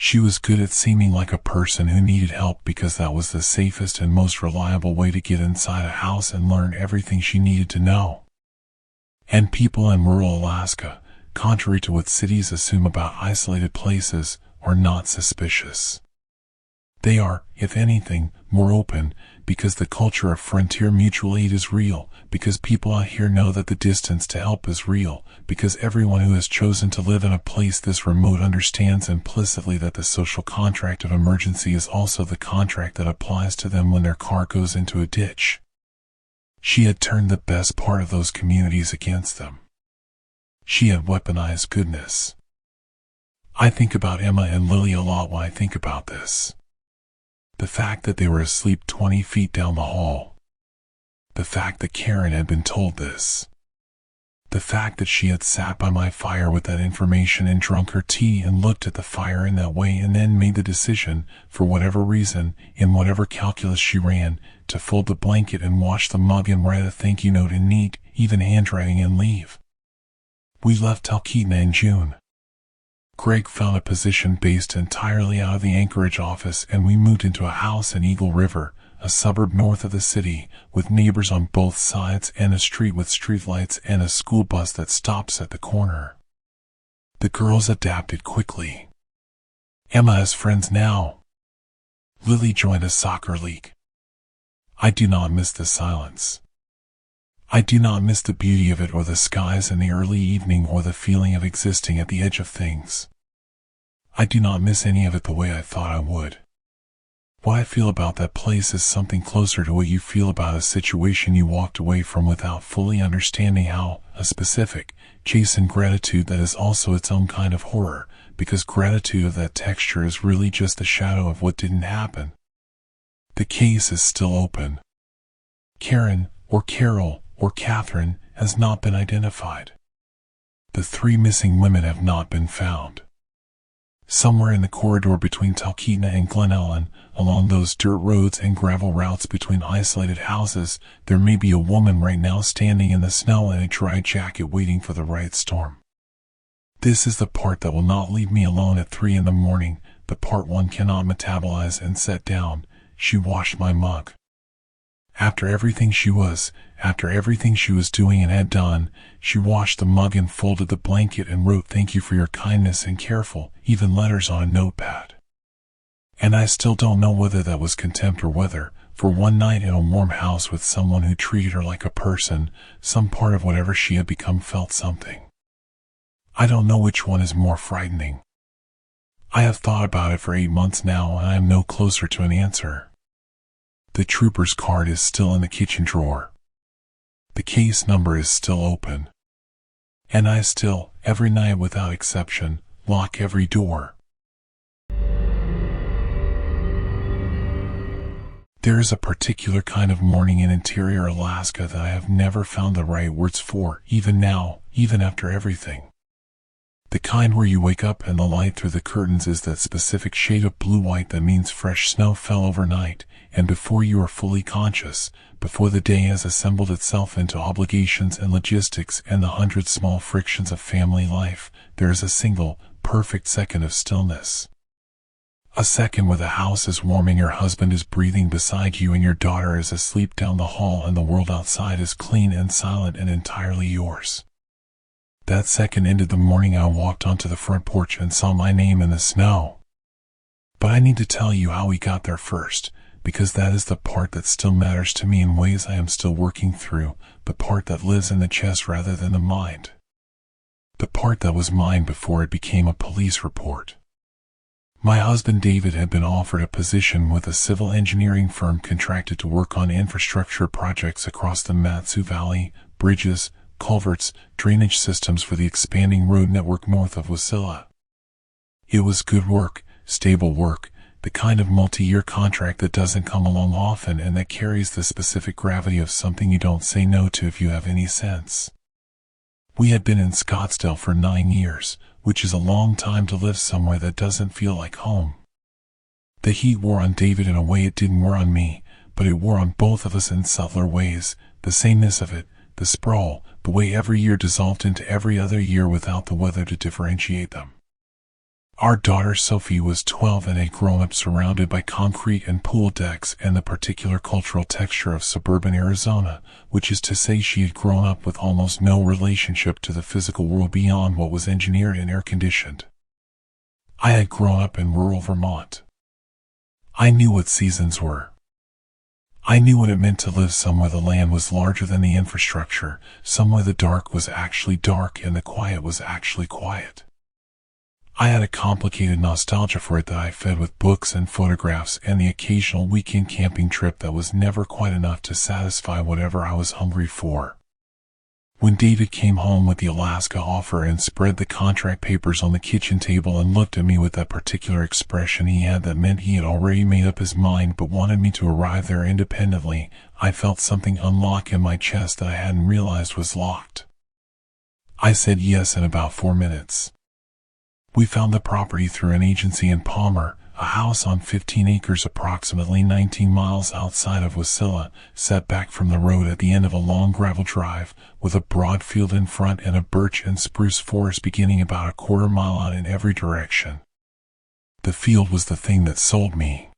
She was good at seeming like a person who needed help because that was the safest and most reliable way to get inside a house and learn everything she needed to know. And people in rural Alaska, contrary to what cities assume about isolated places, are not suspicious. They are, if anything, more open, because the culture of frontier mutual aid is real, because people out here know that the distance to help is real, because everyone who has chosen to live in a place this remote understands implicitly that the social contract of emergency is also the contract that applies to them when their car goes into a ditch. She had turned the best part of those communities against them. She had weaponized goodness. I think about Emma and Lily a lot when I think about this. The fact that they were asleep 20 feet down the hall. The fact that Karen had been told this. The fact that she had sat by my fire with that information and drunk her tea and looked at the fire in that way and then made the decision, for whatever reason, in whatever calculus she ran, to fold the blanket and wash the mug and write a thank you note in neat, even handwriting and leave. We left Talkeetna in June. Greg found a position based entirely out of the Anchorage office, and we moved into a house in Eagle River, a suburb north of the city, with neighbors on both sides and a street with streetlights and a school bus that stops at the corner. The girls adapted quickly. Emma has friends now. Lily joined a soccer league. I do not miss the silence. I do not miss the beauty of it or the skies in the early evening or the feeling of existing at the edge of things. I do not miss any of it the way I thought I would. What I feel about that place is something closer to what you feel about a situation you walked away from without fully understanding how, a specific, chastened gratitude that is also its own kind of horror, because gratitude of that texture is really just the shadow of what didn't happen. The case is still open. Karen, or Carol, or Catherine, has not been identified. The 3 missing women have not been found. Somewhere in the corridor between Talkeetna and Glen Ellen, along those dirt roads and gravel routes between isolated houses, there may be a woman right now standing in the snow in a dry jacket waiting for the right storm. This is the part that will not leave me alone at 3 in the morning, the part one cannot metabolize and set down. She washed my mug. After everything she was doing and had done, she washed the mug and folded the blanket and wrote thank you for your kindness and careful, even letters on a notepad. And I still don't know whether that was contempt or whether, for one night in a warm house with someone who treated her like a person, some part of whatever she had become felt something. I don't know which one is more frightening. I have thought about it for 8 months now and I am no closer to an answer. The trooper's card is still in the kitchen drawer. The case number is still open. And I still, every night without exception, lock every door. There is a particular kind of morning in interior Alaska that I have never found the right words for, even now, even after everything. The kind where you wake up and the light through the curtains is that specific shade of blue-white that means fresh snow fell overnight, and before you are fully conscious, before the day has assembled itself into obligations and logistics and the 100 small frictions of family life, there is a single, perfect second of stillness. A second where the house is warm and your husband is breathing beside you and your daughter is asleep down the hall and the world outside is clean and silent and entirely yours. That second ended the morning I walked onto the front porch and saw my name in the snow. But I need to tell you how we got there first, because that is the part that still matters to me in ways I am still working through, the part that lives in the chest rather than the mind. The part that was mine before it became a police report. My husband David had been offered a position with a civil engineering firm contracted to work on infrastructure projects across the Mat-Su Valley, bridges, culverts, drainage systems for the expanding road network north of Wasilla. It was good work, stable work, the kind of multi-year contract that doesn't come along often and that carries the specific gravity of something you don't say no to if you have any sense. We had been in Scottsdale for 9 years, which is a long time to live somewhere that doesn't feel like home. The heat wore on David in a way it didn't wear on me, but it wore on both of us in subtler ways, the sameness of it, the sprawl, the way every year dissolved into every other year without the weather to differentiate them. Our daughter Sophie was 12 and had grown up surrounded by concrete and pool decks and the particular cultural texture of suburban Arizona, which is to say she had grown up with almost no relationship to the physical world beyond what was engineered and air-conditioned. I had grown up in rural Vermont. I knew what seasons were. I knew what it meant to live somewhere the land was larger than the infrastructure, somewhere the dark was actually dark and the quiet was actually quiet. I had a complicated nostalgia for it that I fed with books and photographs and the occasional weekend camping trip that was never quite enough to satisfy whatever I was hungry for. When David came home with the Alaska offer and spread the contract papers on the kitchen table and looked at me with that particular expression he had that meant he had already made up his mind but wanted me to arrive there independently, I felt something unlock in my chest that I hadn't realized was locked. I said yes in about 4 minutes. We found the property through an agency in Palmer, a house on 15 acres approximately 19 miles outside of Wasilla, set back from the road at the end of a long gravel drive, with a broad field in front and a birch and spruce forest beginning about a quarter mile out in every direction. The field was the thing that sold me.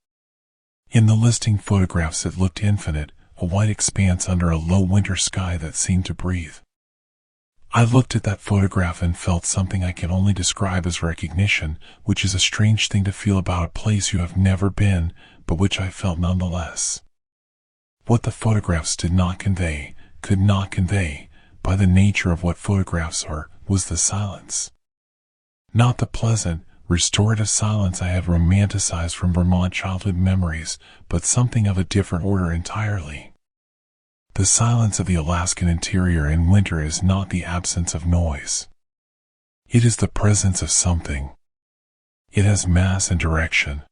In the listing photographs it looked infinite, a white expanse under a low winter sky that seemed to breathe. I looked at that photograph and felt something I can only describe as recognition, which is a strange thing to feel about a place you have never been, but which I felt nonetheless. What the photographs did not convey, could not convey, by the nature of what photographs are, was the silence. Not the pleasant, restorative silence I have romanticized from Vermont childhood memories, but something of a different order entirely. The silence of the Alaskan interior in winter is not the absence of noise. It is the presence of something. It has mass and direction.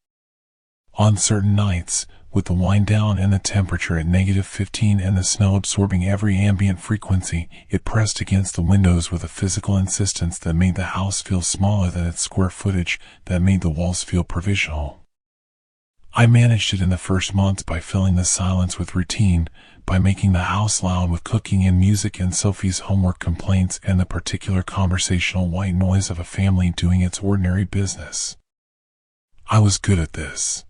On certain nights, with the wind down and the temperature at -15 and the snow absorbing every ambient frequency, it pressed against the windows with a physical insistence that made the house feel smaller than its square footage, that made the walls feel provisional. I managed it in the first months by filling the silence with routine, by making the house loud with cooking and music and Sophie's homework complaints and the particular conversational white noise of a family doing its ordinary business. I was good at this.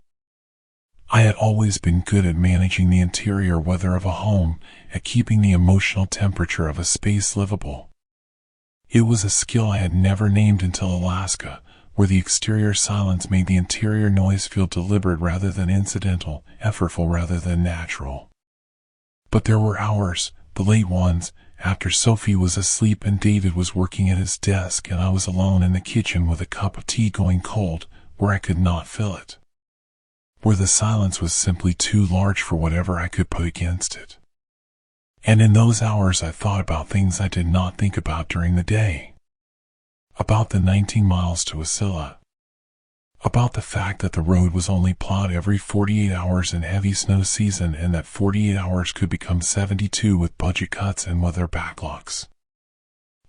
I had always been good at managing the interior weather of a home, at keeping the emotional temperature of a space livable. It was a skill I had never named until Alaska, where the exterior silence made the interior noise feel deliberate rather than incidental, effortful rather than natural. But there were hours, the late ones, after Sophie was asleep and David was working at his desk and I was alone in the kitchen with a cup of tea going cold, where I could not fill it. Where the silence was simply too large for whatever I could put against it. And in those hours I thought about things I did not think about during the day. About the 19 miles to Wasilla. About the fact that the road was only plowed every 48 hours in heavy snow season and that 48 hours could become 72 with budget cuts and weather backlogs.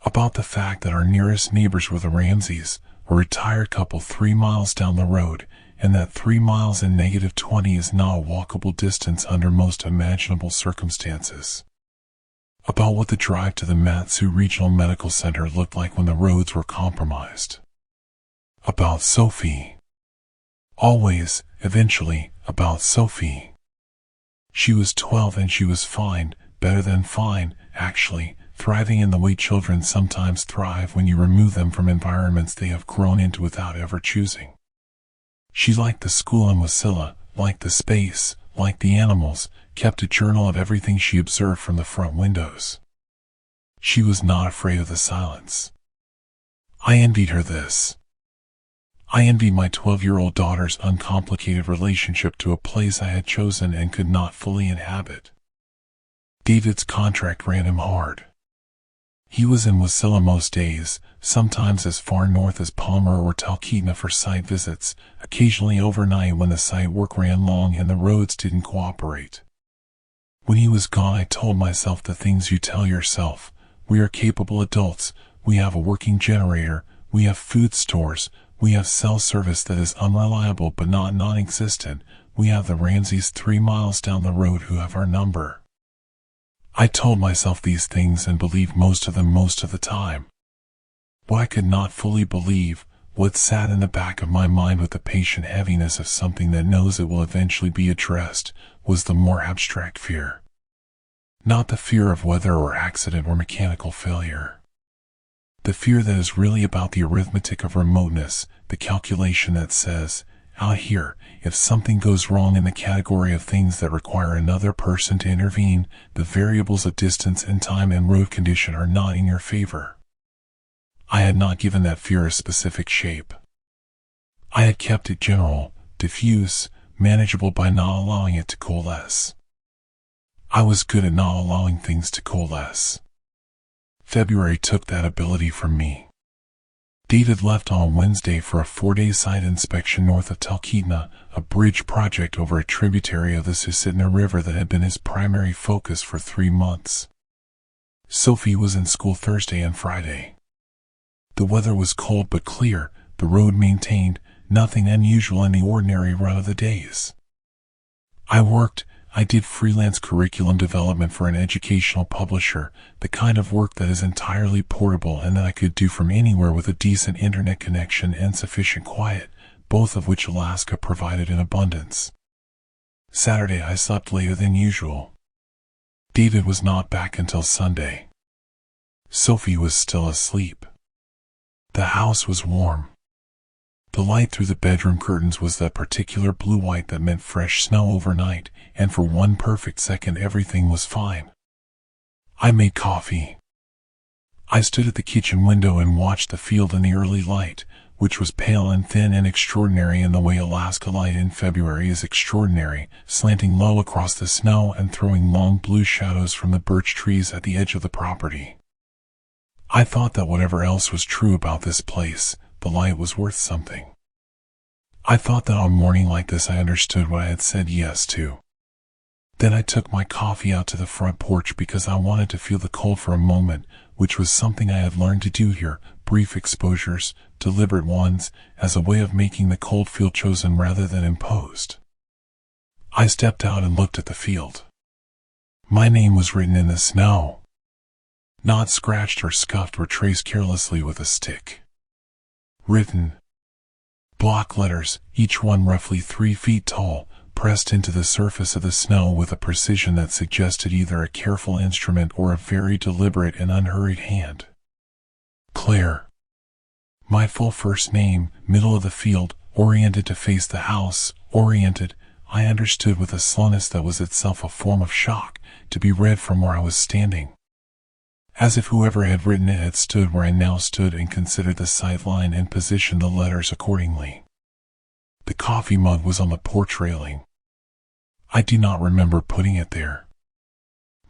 About the fact that our nearest neighbors were the Ramseys, a retired couple 3 miles down the road, and that 3 miles in -20 is not a walkable distance under most imaginable circumstances. About what the drive to the Matsu Regional Medical Center looked like when the roads were compromised. About Sophie. Always, eventually, about Sophie. She was 12 and she was fine, better than fine, actually, thriving in the way children sometimes thrive when you remove them from environments they have grown into without ever choosing. She liked the school in Wasilla, liked the space, liked the animals, kept a journal of everything she observed from the front windows. She was not afraid of the silence. I envied her this. I envied my 12-year-old daughter's uncomplicated relationship to a place I had chosen and could not fully inhabit. David's contract ran him hard. He was in Wasilla most days, sometimes as far north as Palmer or Talkeetna for site visits, occasionally overnight when the site work ran long and the roads didn't cooperate. When he was gone, I told myself the things you tell yourself. We are capable adults, we have a working generator, we have food stores, we have cell service that is unreliable but not non-existent, we have the Ramseys 3 miles down the road who have our number. I told myself these things and believed most of them most of the time. What I could not fully believe, what sat in the back of my mind with the patient heaviness of something that knows it will eventually be addressed, was the more abstract fear. Not the fear of weather or accident or mechanical failure. The fear that is really about the arithmetic of remoteness, the calculation that says, out here, if something goes wrong in the category of things that require another person to intervene, the variables of distance and time and road condition are not in your favor. I had not given that fear a specific shape. I had kept it general, diffuse, manageable by not allowing it to coalesce. I was good at not allowing things to coalesce. February took that ability from me. David left on Wednesday for a 4-day site inspection north of Talkeetna, a bridge project over a tributary of the Susitna River that had been his primary focus for 3 months. Sophie was in school Thursday and Friday. The weather was cold but clear, the road maintained, nothing unusual in the ordinary run of the days. I did freelance curriculum development for an educational publisher, the kind of work that is entirely portable and that I could do from anywhere with a decent internet connection and sufficient quiet, both of which Alaska provided in abundance. Saturday I slept later than usual. David was not back until Sunday. Sophie was still asleep. The house was warm. The light through the bedroom curtains was that particular blue-white that meant fresh snow overnight, and for one perfect second everything was fine. I made coffee. I stood at the kitchen window and watched the field in the early light, which was pale and thin and extraordinary in the way Alaska light in February is extraordinary, slanting low across the snow and throwing long blue shadows from the birch trees at the edge of the property. I thought that whatever else was true about this place, the light was worth something. I thought that on a morning like this I understood what I had said yes to. Then I took my coffee out to the front porch because I wanted to feel the cold for a moment, which was something I had learned to do here, brief exposures, deliberate ones, as a way of making the cold feel chosen rather than imposed. I stepped out and looked at the field. My name was written in the snow. Not scratched or scuffed or traced carelessly with a stick. Written. Block letters, each one roughly 3 feet tall, pressed into the surface of the snow with a precision that suggested either a careful instrument or a very deliberate and unhurried hand. Claire. My full first name, middle of the field, oriented to face the house, oriented, I understood with a slowness that was itself a form of shock, to be read from where I was standing. As if whoever had written it had stood where I now stood and considered the sideline and positioned the letters accordingly. The coffee mug was on the porch railing. I do not remember putting it there.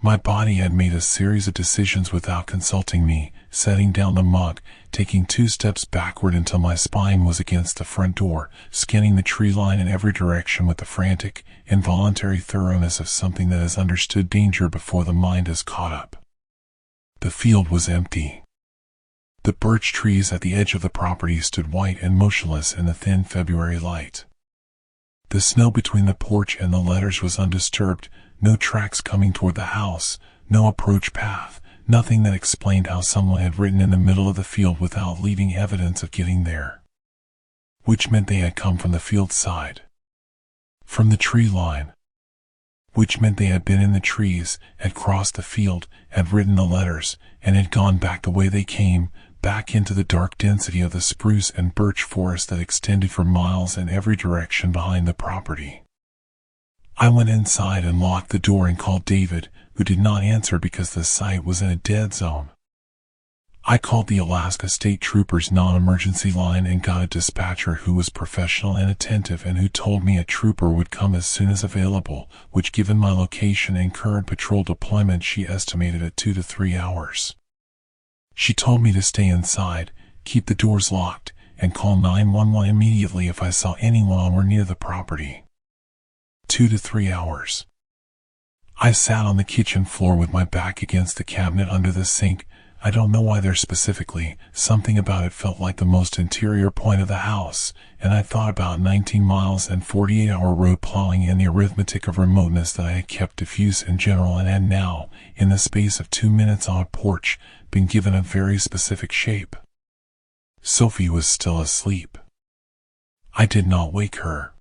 My body had made a series of decisions without consulting me, setting down the mug, taking 2 steps backward until my spine was against the front door, scanning the tree line in every direction with the frantic, involuntary thoroughness of something that has understood danger before the mind is caught up. The field was empty. The birch trees at the edge of the property stood white and motionless in the thin February light. The snow between the porch and the letters was undisturbed, no tracks coming toward the house, no approach path, nothing that explained how someone had written in the middle of the field without leaving evidence of getting there. Which meant they had come from the field side. From the tree line. Which meant they had been in the trees, had crossed the field, had written the letters, and had gone back the way they came, back into the dark density of the spruce and birch forest that extended for miles in every direction behind the property. I went inside and locked the door and called David, who did not answer because the site was in a dead zone. I called the Alaska State Troopers non-emergency line and got a dispatcher who was professional and attentive and who told me a trooper would come as soon as available, which given my location and current patrol deployment she estimated at 2 to 3 hours. She told me to stay inside, keep the doors locked, and call 911 immediately if I saw anyone on or near the property. 2 to 3 hours. I sat on the kitchen floor with my back against the cabinet under the sink. I don't know why there specifically. Something about it felt like the most interior point of the house, and I thought about 19 miles and 48-hour road plowing and the arithmetic of remoteness that I had kept diffuse in general and had now, in the space of 2 minutes on a porch, been given a very specific shape. Sophie was still asleep. I did not wake her.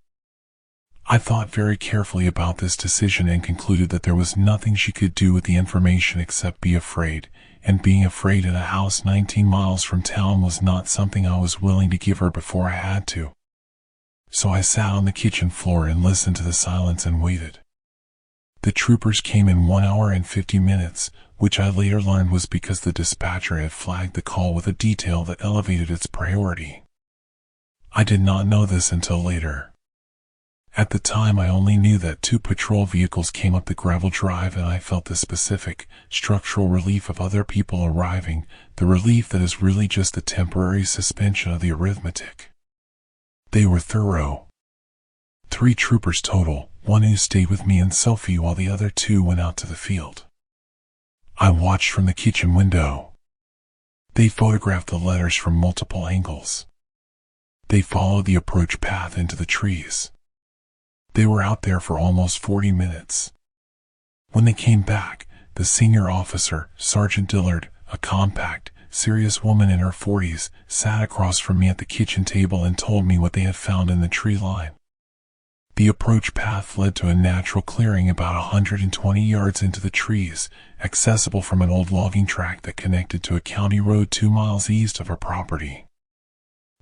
I thought very carefully about this decision and concluded that there was nothing she could do with the information except be afraid, and being afraid in a house 19 miles from town was not something I was willing to give her before I had to. So I sat on the kitchen floor and listened to the silence and waited. The troopers came in 1 hour and 50 minutes, which I later learned was because the dispatcher had flagged the call with a detail that elevated its priority. I did not know this until later. At the time I only knew that 2 patrol vehicles came up the gravel drive and I felt the specific, structural relief of other people arriving, the relief that is really just the temporary suspension of the arithmetic. They were thorough. 3 troopers total, 1 who stayed with me and Sophie while the other 2 went out to the field. I watched from the kitchen window. They photographed the letters from multiple angles. They followed the approach path into the trees. They were out there for almost 40 minutes. When they came back, the senior officer, Sergeant Dillard, a compact, serious woman in her 40s, sat across from me at the kitchen table and told me what they had found in the tree line. The approach path led to a natural clearing about 120 yards into the trees, accessible from an old logging track that connected to a county road 2 miles east of our property.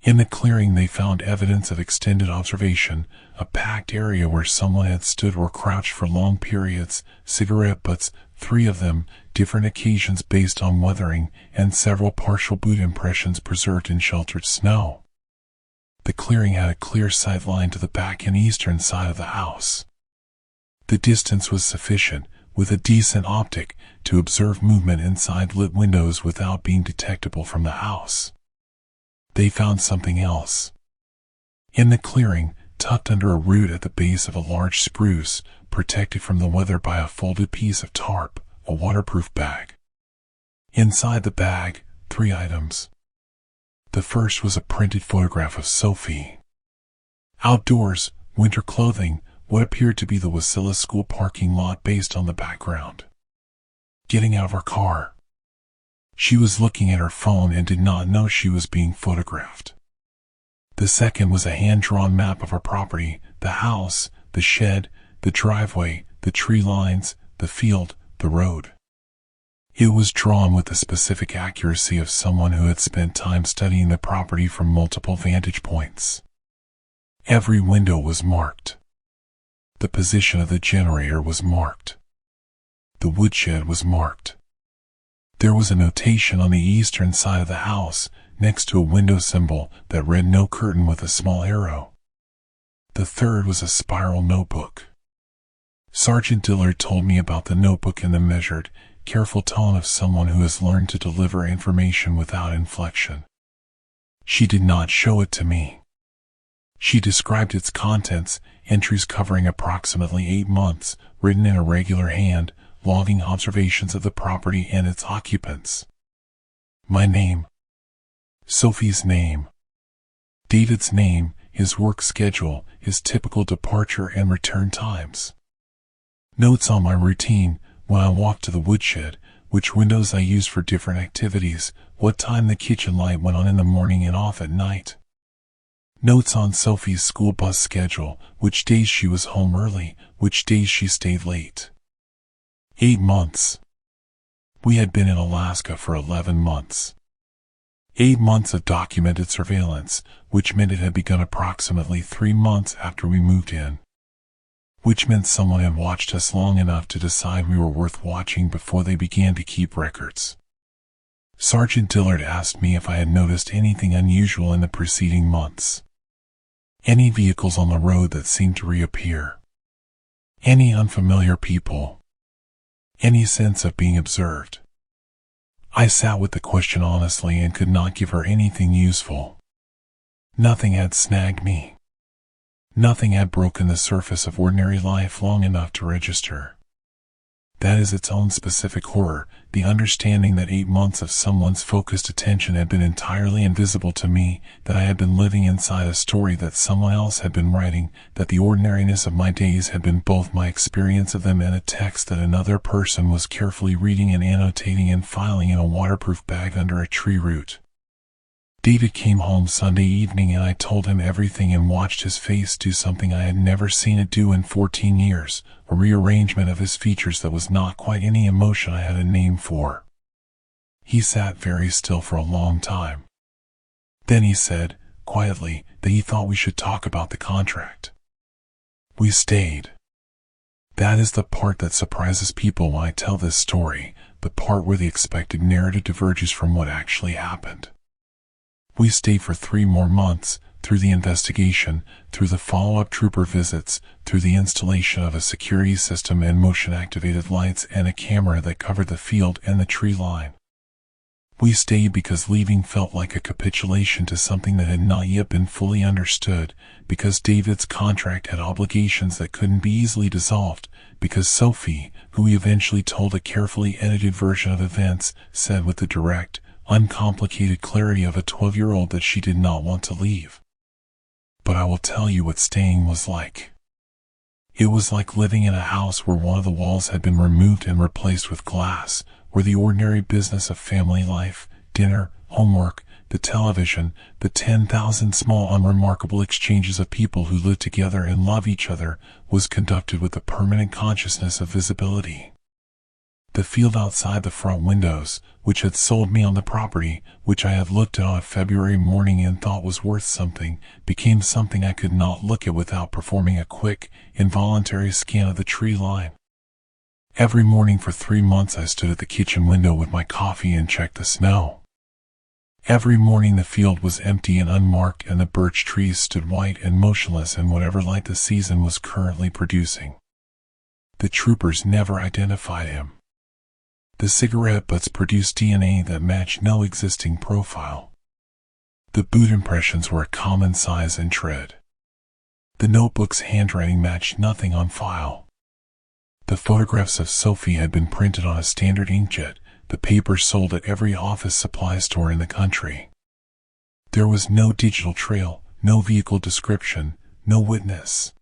In the clearing they found evidence of extended observation, a packed area where someone had stood or crouched for long periods, cigarette butts, 3 of them, different occasions based on weathering, and several partial boot impressions preserved in sheltered snow. The clearing had a clear sight line to the back and eastern side of the house. The distance was sufficient, with a decent optic, to observe movement inside lit windows without being detectable from the house. They found something else. In the clearing, tucked under a root at the base of a large spruce, protected from the weather by a folded piece of tarp, a waterproof bag. Inside the bag, 3 items. The first was a printed photograph of Sophie. Outdoors, winter clothing, what appeared to be the Wasilla School parking lot based on the background. Getting out of her car. She was looking at her phone and did not know she was being photographed. The second was a hand-drawn map of her property, the house, the shed, the driveway, the tree lines, the field, the road. It was drawn with the specific accuracy of someone who had spent time studying the property from multiple vantage points. Every window was marked. The position of the generator was marked. The woodshed was marked. There was a notation on the eastern side of the house, next to a window symbol that read "No curtain" with a small arrow. The third was a spiral notebook. Sergeant Dillard told me about the notebook in the measured, careful tone of someone who has learned to deliver information without inflection. She did not show it to me. She described its contents, entries covering approximately 8 months, written in a regular hand, logging observations of the property and its occupants. My name. Sophie's name. David's name, his work schedule, his typical departure and return times. Notes on my routine, when I walk to the woodshed, which windows I use for different activities, what time the kitchen light went on in the morning and off at night. Notes on Sophie's school bus schedule, which days she was home early, which days she stayed late. 8 months. We had been in Alaska for 11 months. 8 months of documented surveillance, which meant it had begun approximately 3 months after we moved in. Which meant someone had watched us long enough to decide we were worth watching before they began to keep records. Sergeant Dillard asked me if I had noticed anything unusual in the preceding months. Any vehicles on the road that seemed to reappear. Any unfamiliar people. Any sense of being observed. I sat with the question honestly and could not give her anything useful. Nothing had snagged me. Nothing had broken the surface of ordinary life long enough to register. That is its own specific horror, the understanding that 8 months of someone's focused attention had been entirely invisible to me, that I had been living inside a story that someone else had been writing, that the ordinariness of my days had been both my experience of them and a text that another person was carefully reading and annotating and filing in a waterproof bag under a tree root. David came home Sunday evening and I told him everything and watched his face do something I had never seen it do in 14 years, a rearrangement of his features that was not quite any emotion I had a name for. He sat very still for a long time. Then he said, quietly, that he thought we should talk about the contract. We stayed. That is the part that surprises people when I tell this story, the part where the expected narrative diverges from what actually happened. We stayed for 3 more months, through the investigation, through the follow-up trooper visits, through the installation of a security system and motion-activated lights and a camera that covered the field and the tree line. We stayed because leaving felt like a capitulation to something that had not yet been fully understood, because David's contract had obligations that couldn't be easily dissolved, because Sophie, who we eventually told a carefully edited version of events, said with the direct, uncomplicated clarity of a 12-year-old that she did not want to leave. But I will tell you what staying was like. It was like living in a house where one of the walls had been removed and replaced with glass, where the ordinary business of family life, dinner, homework, the television, the 10,000 small unremarkable exchanges of people who live together and love each other, was conducted with the permanent consciousness of visibility. The field outside the front windows, which had sold me on the property, which I had looked at on a February morning and thought was worth something, became something I could not look at without performing a quick, involuntary scan of the tree line. Every morning for 3 months I stood at the kitchen window with my coffee and checked the snow. Every morning the field was empty and unmarked and the birch trees stood white and motionless in whatever light the season was currently producing. The troopers never identified him. The cigarette butts produced DNA that matched no existing profile. The boot impressions were a common size and tread. The notebook's handwriting matched nothing on file. The photographs of Sophie had been printed on a standard inkjet, the paper sold at every office supply store in the country. There was no digital trail, no vehicle description, no witness.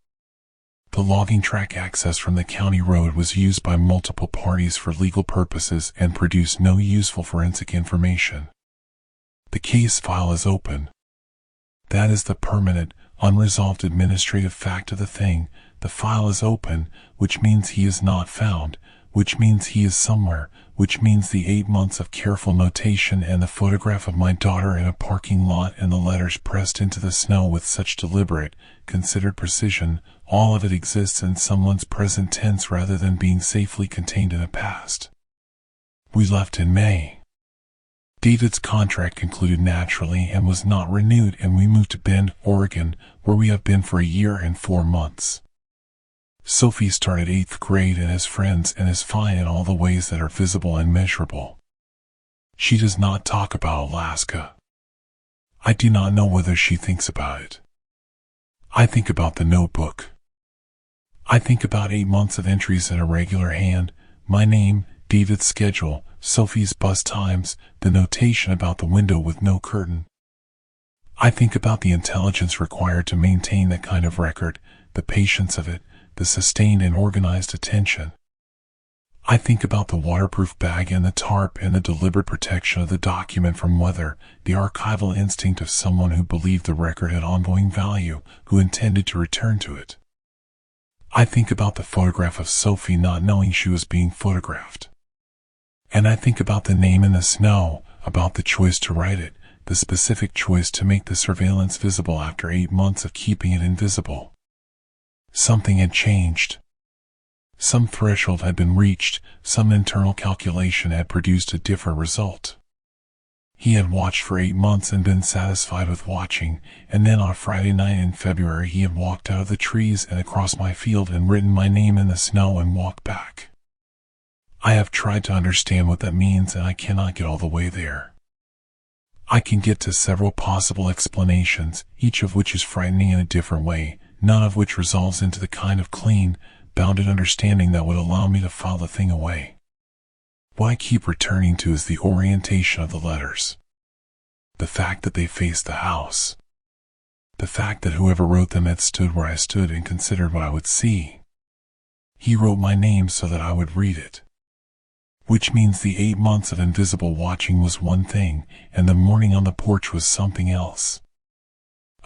The logging track access from the county road was used by multiple parties for legal purposes and produced no useful forensic information. The case file is open. That is the permanent, unresolved administrative fact of the thing. The file is open, which means he is not found, which means he is somewhere, which means the 8 months of careful notation and the photograph of my daughter in a parking lot and the letters pressed into the snow with such deliberate, considered precision, all of it exists in someone's present tense rather than being safely contained in a past. We left in May. David's contract concluded naturally and was not renewed, and we moved to Bend, Oregon, where we have been for a year and 4 months. Sophie started 8th grade and has friends and is fine in all the ways that are visible and measurable. She does not talk about Alaska. I do not know whether she thinks about it. I think about the notebook. I think about 8 months of entries in a regular hand, my name, David's schedule, Sophie's bus times, the notation about the window with no curtain. I think about the intelligence required to maintain that kind of record, the patience of it, the sustained and organized attention. I think about the waterproof bag and the tarp and the deliberate protection of the document from weather, the archival instinct of someone who believed the record had ongoing value, who intended to return to it. I think about the photograph of Sophie not knowing she was being photographed. And I think about the name in the snow, about the choice to write it, the specific choice to make the surveillance visible after 8 months of keeping it invisible. Something had changed. Some threshold had been reached, some internal calculation had produced a different result. He had watched for 8 months and been satisfied with watching, and then on a Friday night in February he had walked out of the trees and across my field and written my name in the snow and walked back. I have tried to understand what that means, and I cannot get all the way there. I can get to several possible explanations, each of which is frightening in a different way, none of which resolves into the kind of clean, bounded understanding that would allow me to file the thing away. What I keep returning to is the orientation of the letters. The fact that they faced the house. The fact that whoever wrote them had stood where I stood and considered what I would see. He wrote my name so that I would read it. Which means the 8 months of invisible watching was one thing, and the morning on the porch was something else.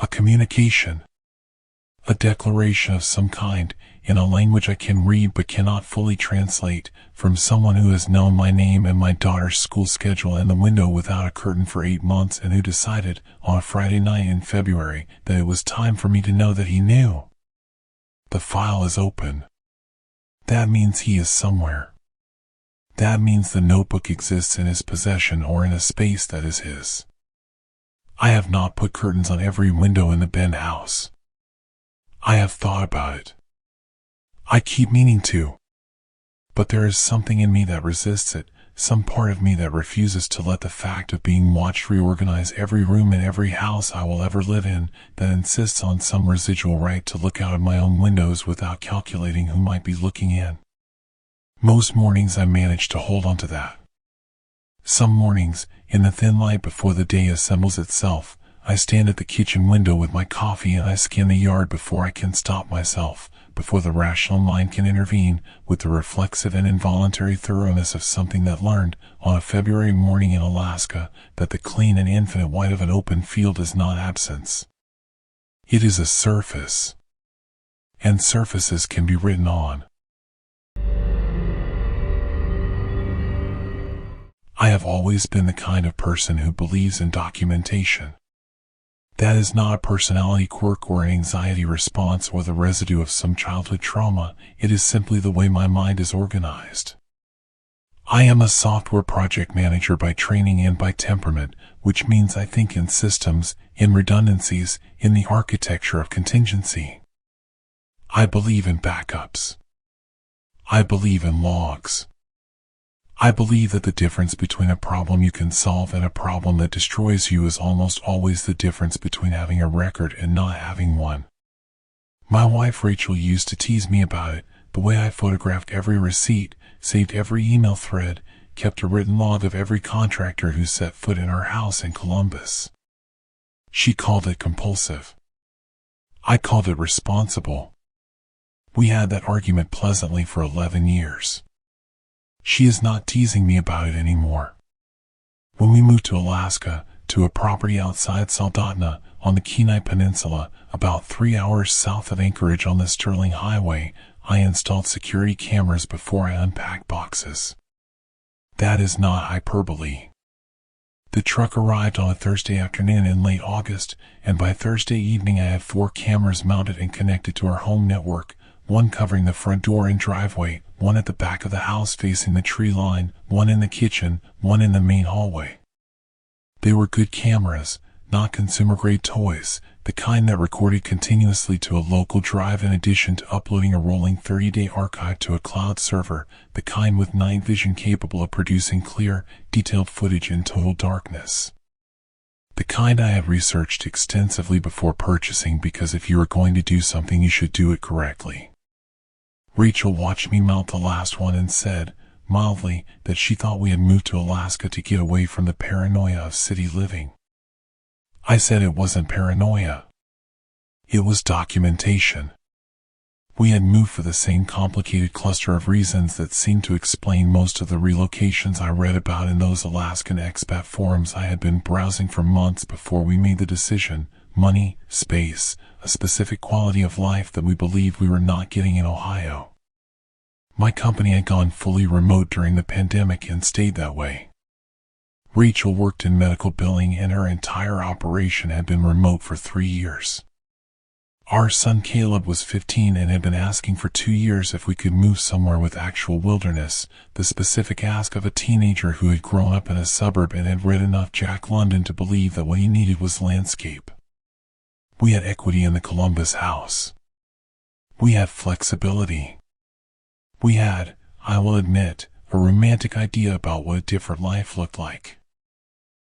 A communication. A declaration of some kind, in a language I can read but cannot fully translate, from someone who has known my name and my daughter's school schedule and the window without a curtain for 8 months, and who decided, on a Friday night in February, that it was time for me to know that he knew. The file is open. That means he is somewhere. That means the notebook exists in his possession or in a space that is his. I have not put curtains on every window in the Bend house. I have thought about it. I keep meaning to. But there is something in me that resists it, some part of me that refuses to let the fact of being watched reorganize every room in every house I will ever live in, that insists on some residual right to look out of my own windows without calculating who might be looking in. Most mornings I manage to hold on to that. Some mornings, in the thin light before the day assembles itself, I stand at the kitchen window with my coffee and I scan the yard before I can stop myself, before the rational mind can intervene, with the reflexive and involuntary thoroughness of something that learned, on a February morning in Alaska, that the clean and infinite white of an open field is not absence. It is a surface. And surfaces can be written on. I have always been the kind of person who believes in documentation. That is not a personality quirk or an anxiety response or the residue of some childhood trauma, it is simply the way my mind is organized. I am a software project manager by training and by temperament, which means I think in systems, in redundancies, in the architecture of contingency. I believe in backups. I believe in logs. I believe that the difference between a problem you can solve and a problem that destroys you is almost always the difference between having a record and not having one. My wife Rachel used to tease me about it, the way I photographed every receipt, saved every email thread, kept a written log of every contractor who set foot in our house in Columbus. She called it compulsive. I called it responsible. We had that argument pleasantly for 11 years. She is not teasing me about it anymore. When we moved to Alaska, to a property outside Soldotna, on the Kenai Peninsula, about 3 hours south of Anchorage on the Sterling Highway, I installed security cameras before I unpacked boxes. That is not hyperbole. The truck arrived on a Thursday afternoon in late August, and by Thursday evening I had 4 cameras mounted and connected to our home network, one covering the front door and driveway, one at the back of the house facing the tree line, one in the kitchen, one in the main hallway. They were good cameras, not consumer-grade toys, the kind that recorded continuously to a local drive in addition to uploading a rolling 30-day archive to a cloud server, the kind with night vision capable of producing clear, detailed footage in total darkness. The kind I have researched extensively before purchasing because if you are going to do something you should do it correctly. Rachel watched me mount the last one and said, mildly, that she thought we had moved to Alaska to get away from the paranoia of city living. I said it wasn't paranoia. It was documentation. We had moved for the same complicated cluster of reasons that seemed to explain most of the relocations I read about in those Alaskan expat forums I had been browsing for months before we made the decision: money, space, a specific quality of life that we believed we were not getting in Ohio. My company had gone fully remote during the pandemic and stayed that way. Rachel worked in medical billing and her entire operation had been remote for 3 years. Our son Caleb was 15 and had been asking for 2 years if we could move somewhere with actual wilderness, the specific ask of a teenager who had grown up in a suburb and had read enough Jack London to believe that what he needed was landscape. We had equity in the Columbus house. We had flexibility. We had, I will admit, a romantic idea about what a different life looked like.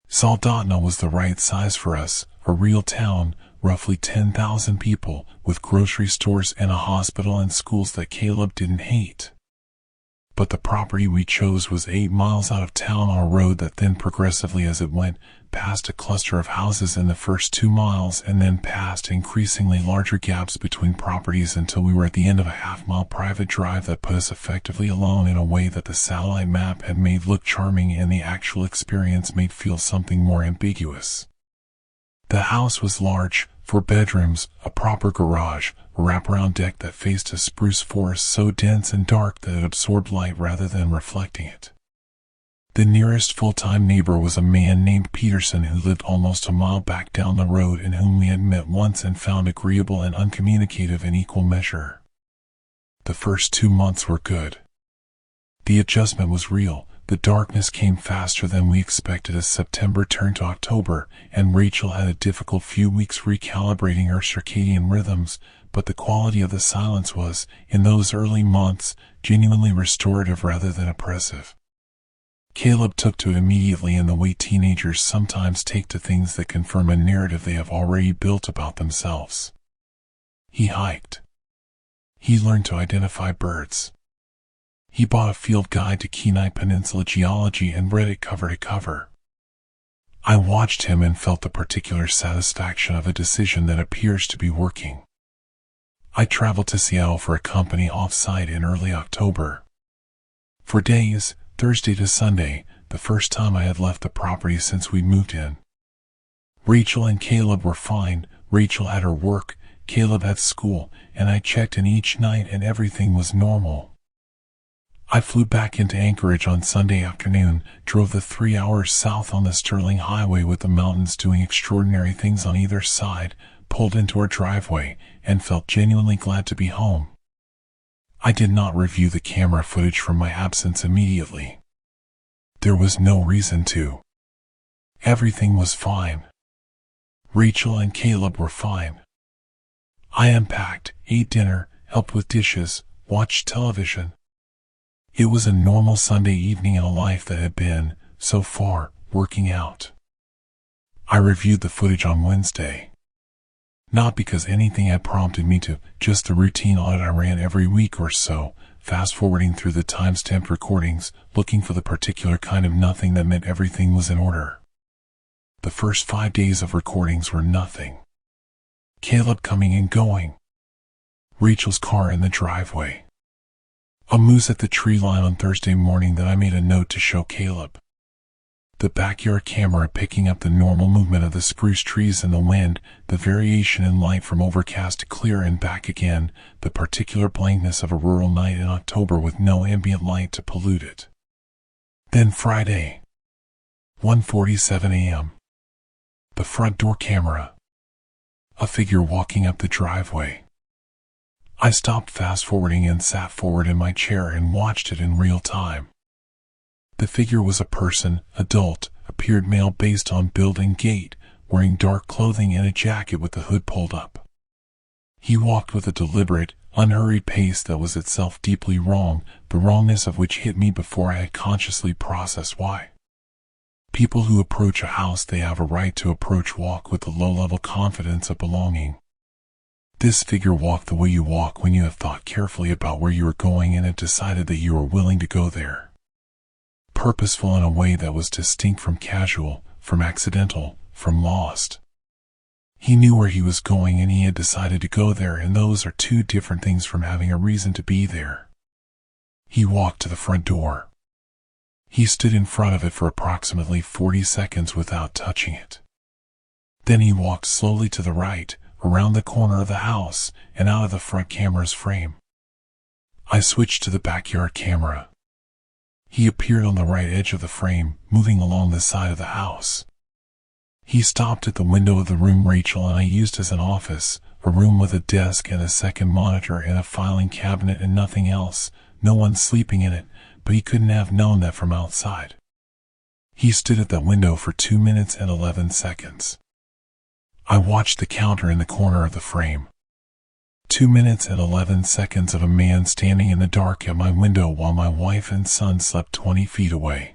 Soldotna was the right size for us, a real town, roughly 10,000 people, with grocery stores and a hospital and schools that Caleb didn't hate. But the property we chose was 8 miles out of town on a road that thinned progressively as it went, past a cluster of houses in the first 2 miles and then past increasingly larger gaps between properties until we were at the end of a half-mile private drive that put us effectively alone in a way that the satellite map had made look charming and the actual experience made feel something more ambiguous. The house was large, 4 bedrooms, a proper garage, a wraparound deck that faced a spruce forest so dense and dark that it absorbed light rather than reflecting it. The nearest full-time neighbor was a man named Peterson who lived almost a mile back down the road and whom we had met once and found agreeable and uncommunicative in equal measure. The first 2 months were good. The adjustment was real. The darkness came faster than we expected as September turned to October, and Rachel had a difficult few weeks recalibrating her circadian rhythms, but the quality of the silence was, in those early months, genuinely restorative rather than oppressive. Caleb took to it immediately in the way teenagers sometimes take to things that confirm a narrative they have already built about themselves. He hiked. He learned to identify birds. He bought a field guide to Kenai Peninsula geology and read it cover to cover. I watched him and felt the particular satisfaction of a decision that appears to be working. I traveled to Seattle for a company off-site in early October. For days, Thursday to Sunday, the first time I had left the property since we moved in. Rachel and Caleb were fine. Rachel had her work, Caleb had school, and I checked in each night and everything was normal. I flew back into Anchorage on Sunday afternoon, drove the 3 hours south on the Sterling Highway with the mountains doing extraordinary things on either side, pulled into our driveway, and felt genuinely glad to be home. I did not review the camera footage from my absence immediately. There was no reason to. Everything was fine. Rachel and Caleb were fine. I unpacked, ate dinner, helped with dishes, watched television. It was a normal Sunday evening in a life that had been, so far, working out. I reviewed the footage on Wednesday. Not because anything had prompted me to, just the routine audit I ran every week or so, fast-forwarding through the time-stamped recordings, looking for the particular kind of nothing that meant everything was in order. The first 5 days of recordings were nothing. Caleb coming and going. Rachel's car in the driveway. A moose at the tree line on Thursday morning that I made a note to show Caleb. The backyard camera picking up the normal movement of the spruce trees in the wind, the variation in light from overcast to clear and back again, the particular blankness of a rural night in October with no ambient light to pollute it. Then Friday. 1:47 a.m. The front door camera. A figure walking up the driveway. I stopped fast-forwarding and sat forward in my chair and watched it in real time. The figure was a person, adult, appeared male based on build and gait, wearing dark clothing and a jacket with the hood pulled up. He walked with a deliberate, unhurried pace that was itself deeply wrong, the wrongness of which hit me before I had consciously processed why. People who approach a house they have a right to approach walk with the low-level confidence of belonging. This figure walked the way you walk when you have thought carefully about where you are going and have decided that you are willing to go there. Purposeful in a way that was distinct from casual, from accidental, from lost. He knew where he was going and he had decided to go there, and those are two different things from having a reason to be there. He walked to the front door. He stood in front of it for approximately 40 seconds without touching it. Then he walked slowly to the right, around the corner of the house, and out of the front camera's frame. I switched to the backyard camera. He appeared on the right edge of the frame, moving along the side of the house. He stopped at the window of the room Rachel and I used as an office, a room with a desk and a second monitor and a filing cabinet and nothing else, no one sleeping in it, but he couldn't have known that from outside. He stood at that window for 2 minutes and 11 seconds. I watched the counter in the corner of the frame. 2 minutes and 11 seconds of a man standing in the dark at my window while my wife and son slept 20 feet away.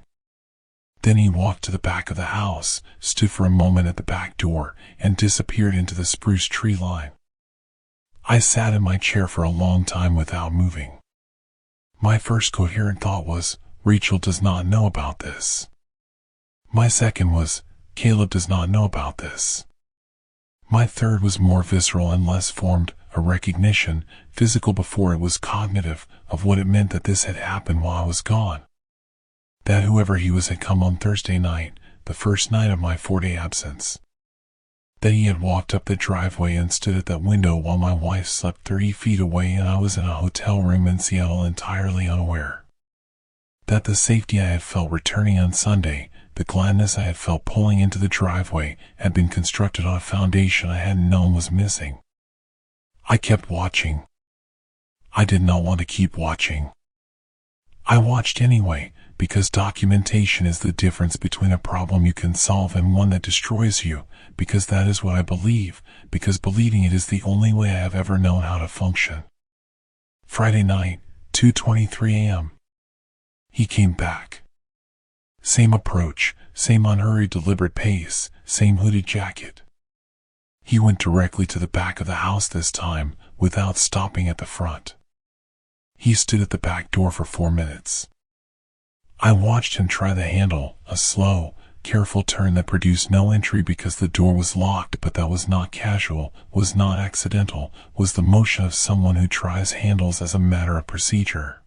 Then he walked to the back of the house, stood for a moment at the back door, and disappeared into the spruce tree line. I sat in my chair for a long time without moving. My first coherent thought was, Rachel does not know about this. My second was, Caleb does not know about this. My third was more visceral and less formed, a recognition, physical before it was cognitive, of what it meant that this had happened while I was gone. That whoever he was had come on Thursday night, the first night of my 4-day absence. That he had walked up the driveway and stood at that window while my wife slept 30 feet away and I was in a hotel room in Seattle entirely unaware. That the safety I had felt returning on Sunday, the gladness I had felt pulling into the driveway, had been constructed on a foundation I hadn't known was missing. I kept watching. I did not want to keep watching. I watched anyway, because documentation is the difference between a problem you can solve and one that destroys you, because that is what I believe, because believing it is the only way I have ever known how to function. Friday night, 2:23 a.m. He came back. Same approach, same unhurried deliberate pace, same hooded jacket. He went directly to the back of the house this time, without stopping at the front. He stood at the back door for 4 minutes. I watched him try the handle, a slow, careful turn that produced no entry because the door was locked, but that was not casual, was not accidental, was the motion of someone who tries handles as a matter of procedure.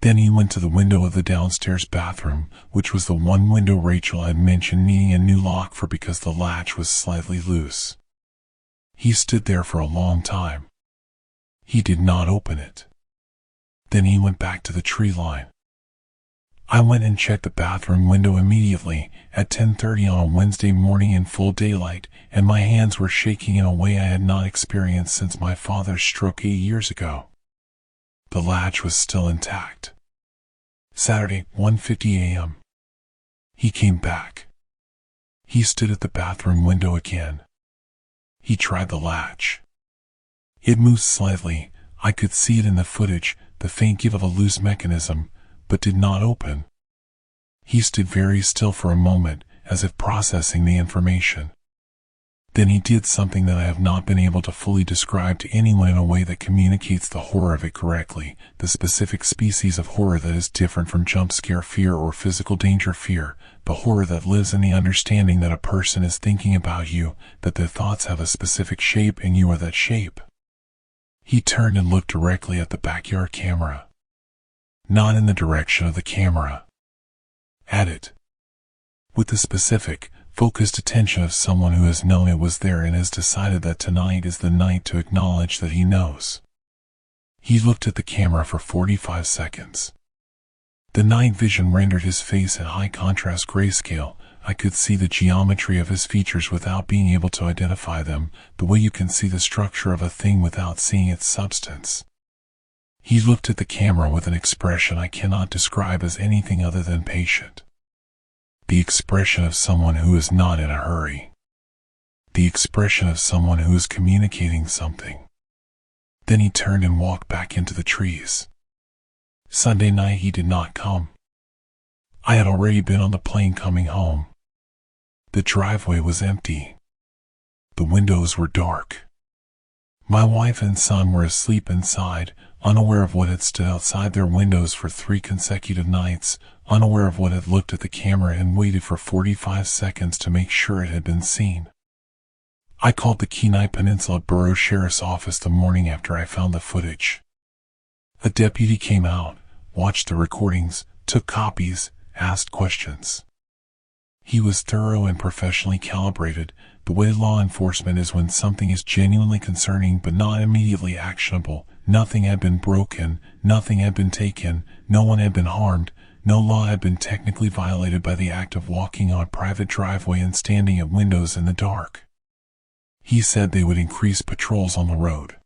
Then he went to the window of the downstairs bathroom, which was the one window Rachel had mentioned needing a new lock for because the latch was slightly loose. He stood there for a long time. He did not open it. Then he went back to the tree line. I went and checked the bathroom window immediately, at 10:30 on a Wednesday morning in full daylight, and my hands were shaking in a way I had not experienced since my father's stroke 8 years ago. The latch was still intact. Saturday, 1:50 a.m. He came back. He stood at the bathroom window again. He tried the latch. It moved slightly, I could see it in the footage, the faint give of a loose mechanism, but did not open. He stood very still for a moment, as if processing the information. Then he did something that I have not been able to fully describe to anyone in a way that communicates the horror of it correctly, the specific species of horror that is different from jump scare fear or physical danger fear, the horror that lives in the understanding that a person is thinking about you, that their thoughts have a specific shape and you are that shape. He turned and looked directly at the backyard camera. Not in the direction of the camera. At it. With the specific, focused attention of someone who has known it was there and has decided that tonight is the night to acknowledge that he knows. He looked at the camera for 45 seconds. The night vision rendered his face at high contrast grayscale. I could see the geometry of his features without being able to identify them, the way you can see the structure of a thing without seeing its substance. He looked at the camera with an expression I cannot describe as anything other than patient. The expression of someone who is not in a hurry. The expression of someone who is communicating something. Then he turned and walked back into the trees. Sunday night he did not come. I had already been on the plane coming home. The driveway was empty. The windows were dark. My wife and son were asleep inside, unaware of what had stood outside their windows for 3 consecutive nights, unaware of what had looked at the camera and waited for 45 seconds to make sure it had been seen. I called the Kenai Peninsula Borough Sheriff's Office the morning after I found the footage. A deputy came out, watched the recordings, took copies, asked questions. He was thorough and professionally calibrated. The way law enforcement is when something is genuinely concerning but not immediately actionable. Nothing had been broken, nothing had been taken, no one had been harmed, no law had been technically violated by the act of walking on a private driveway and standing at windows in the dark. He said they would increase patrols on the road.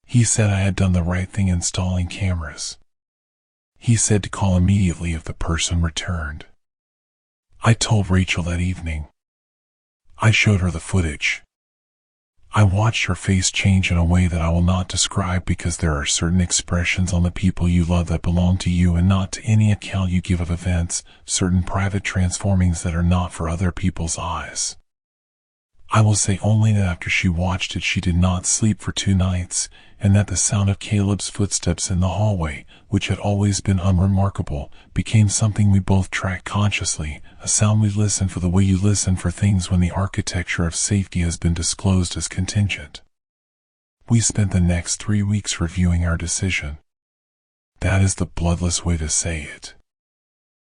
He said I had done the right thing installing cameras. He said to call immediately if the person returned. I told Rachel that evening. I showed her the footage. I watched her face change in a way that I will not describe, because there are certain expressions on the people you love that belong to you and not to any account you give of events, certain private transformings that are not for other people's eyes. I will say only that after she watched it, she did not sleep for 2 nights, and that the sound of Caleb's footsteps in the hallway, which had always been unremarkable, became something we both tracked consciously, a sound we listen for the way you listen for things when the architecture of safety has been disclosed as contingent. We spent the next 3 weeks reviewing our decision. That is the bloodless way to say it.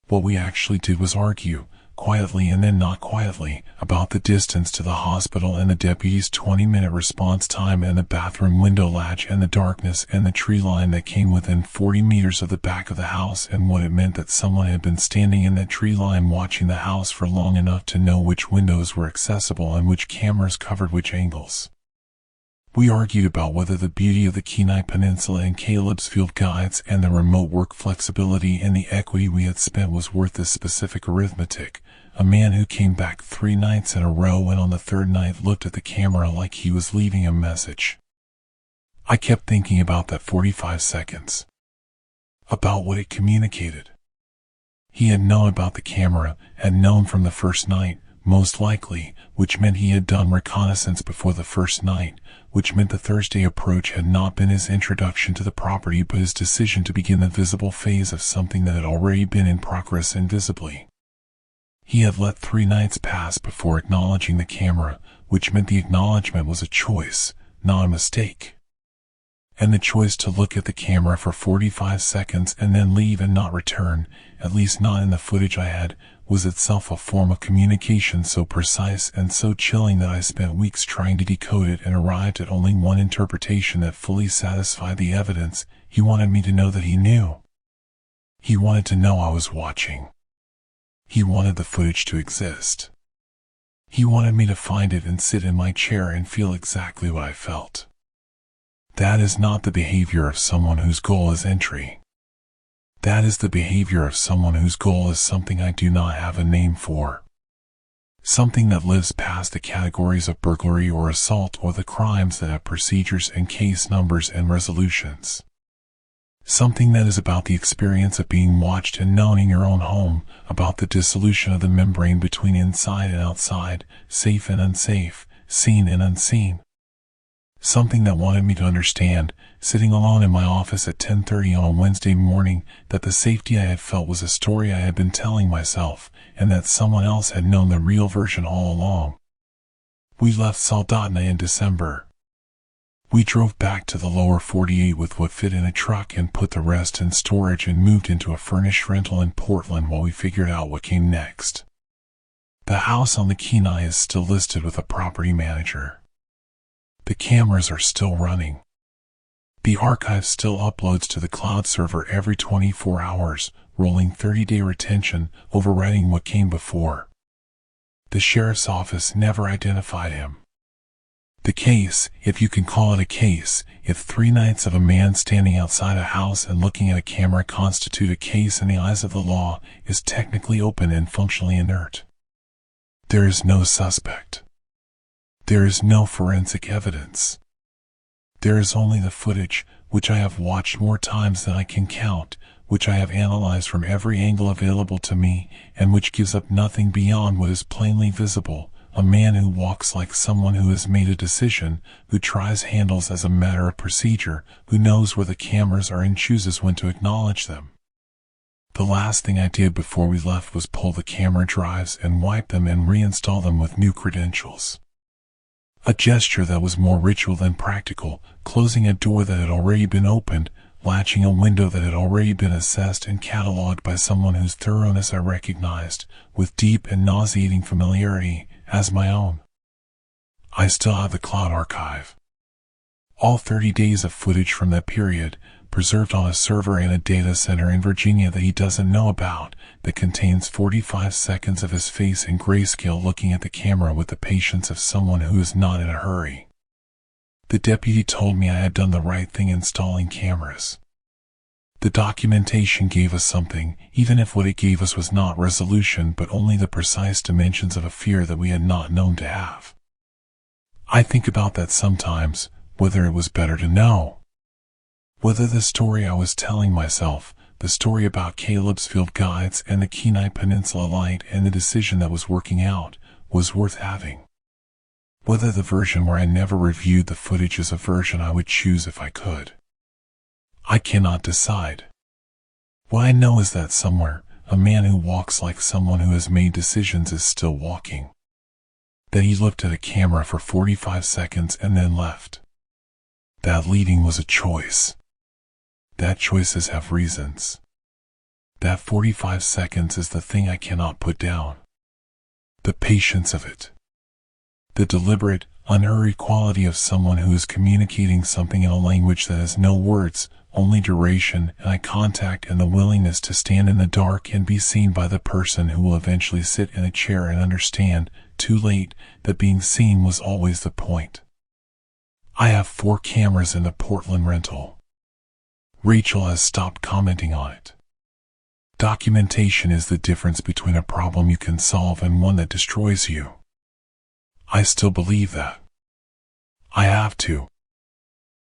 What we actually did was argue, quietly and then not quietly, about the distance to the hospital and the deputy's 20-minute response time and the bathroom window latch and the darkness and the tree line that came within 40 meters of the back of the house, and what it meant that someone had been standing in that tree line watching the house for long enough to know which windows were accessible and which cameras covered which angles. We argued about whether the beauty of the Kenai Peninsula and Caleb's field guides and the remote work flexibility and the equity we had spent was worth this specific arithmetic. A man who came back 3 nights in a row and on the 3rd night looked at the camera like he was leaving a message. I kept thinking about that 45 seconds. About what it communicated. He had known about the camera, had known from the first night, most likely, which meant he had done reconnaissance before the first night, which meant the Thursday approach had not been his introduction to the property but his decision to begin the visible phase of something that had already been in progress invisibly. He had let 3 nights pass before acknowledging the camera, which meant the acknowledgement was a choice, not a mistake. And the choice to look at the camera for 45 seconds and then leave and not return, at least not in the footage I had, was itself a form of communication so precise and so chilling that I spent weeks trying to decode it and arrived at only one interpretation that fully satisfied the evidence. He wanted me to know that he knew. He wanted to know I was watching. He wanted the footage to exist. He wanted me to find it and sit in my chair and feel exactly what I felt. That is not the behavior of someone whose goal is entry. That is the behavior of someone whose goal is something I do not have a name for. Something that lives past the categories of burglary or assault or the crimes that have procedures and case numbers and resolutions. Something that is about the experience of being watched and known in your own home, about the dissolution of the membrane between inside and outside, safe and unsafe, seen and unseen. Something that wanted me to understand, sitting alone in my office at 10:30 on a Wednesday morning, that the safety I had felt was a story I had been telling myself, and that someone else had known the real version all along. We left Soldotna in December. We drove back to the lower 48 with what fit in a truck and put the rest in storage and moved into a furnished rental in Portland while we figured out what came next. The house on the Kenai is still listed with a property manager. The cameras are still running. The archive still uploads to the cloud server every 24 hours, rolling 30-day retention, overriding what came before. The sheriff's office never identified him. The case, if you can call it a case, if 3 nights of a man standing outside a house and looking at a camera constitute a case in the eyes of the law, is technically open and functionally inert. There is no suspect. There is no forensic evidence. There is only the footage, which I have watched more times than I can count, which I have analyzed from every angle available to me, and which gives up nothing beyond what is plainly visible. A man who walks like someone who has made a decision, who tries handles as a matter of procedure, who knows where the cameras are and chooses when to acknowledge them. The last thing I did before we left was pull the camera drives and wipe them and reinstall them with new credentials. A gesture that was more ritual than practical, closing a door that had already been opened, latching a window that had already been assessed and catalogued by someone whose thoroughness I recognized, with deep and nauseating familiarity, as my own. I still have the cloud archive. All 30 days of footage from that period, preserved on a server in a data center in Virginia that he doesn't know about, that contains 45 seconds of his face in grayscale looking at the camera with the patience of someone who is not in a hurry. The deputy told me I had done the right thing installing cameras. The documentation gave us something, even if what it gave us was not resolution but only the precise dimensions of a fear that we had not known to have. I think about that sometimes, whether it was better to know. Whether the story I was telling myself, the story about Caleb's field guides and the Kenai Peninsula light and the decision that was working out, was worth having. Whether the version where I never reviewed the footage is a version I would choose if I could. I cannot decide. What I know is that somewhere, a man who walks like someone who has made decisions is still walking. That he looked at a camera for 45 seconds and then left. That leading was a choice. That choices have reasons. That 45 seconds is the thing I cannot put down. The patience of it. The deliberate, unhurried quality of someone who is communicating something in a language that has no words, only duration and eye contact, and the willingness to stand in the dark and be seen by the person who will eventually sit in a chair and understand, too late, that being seen was always the point. I have 4 cameras in the Portland rental. Rachel has stopped commenting on it. Documentation is the difference between a problem you can solve and one that destroys you. I still believe that. I have to,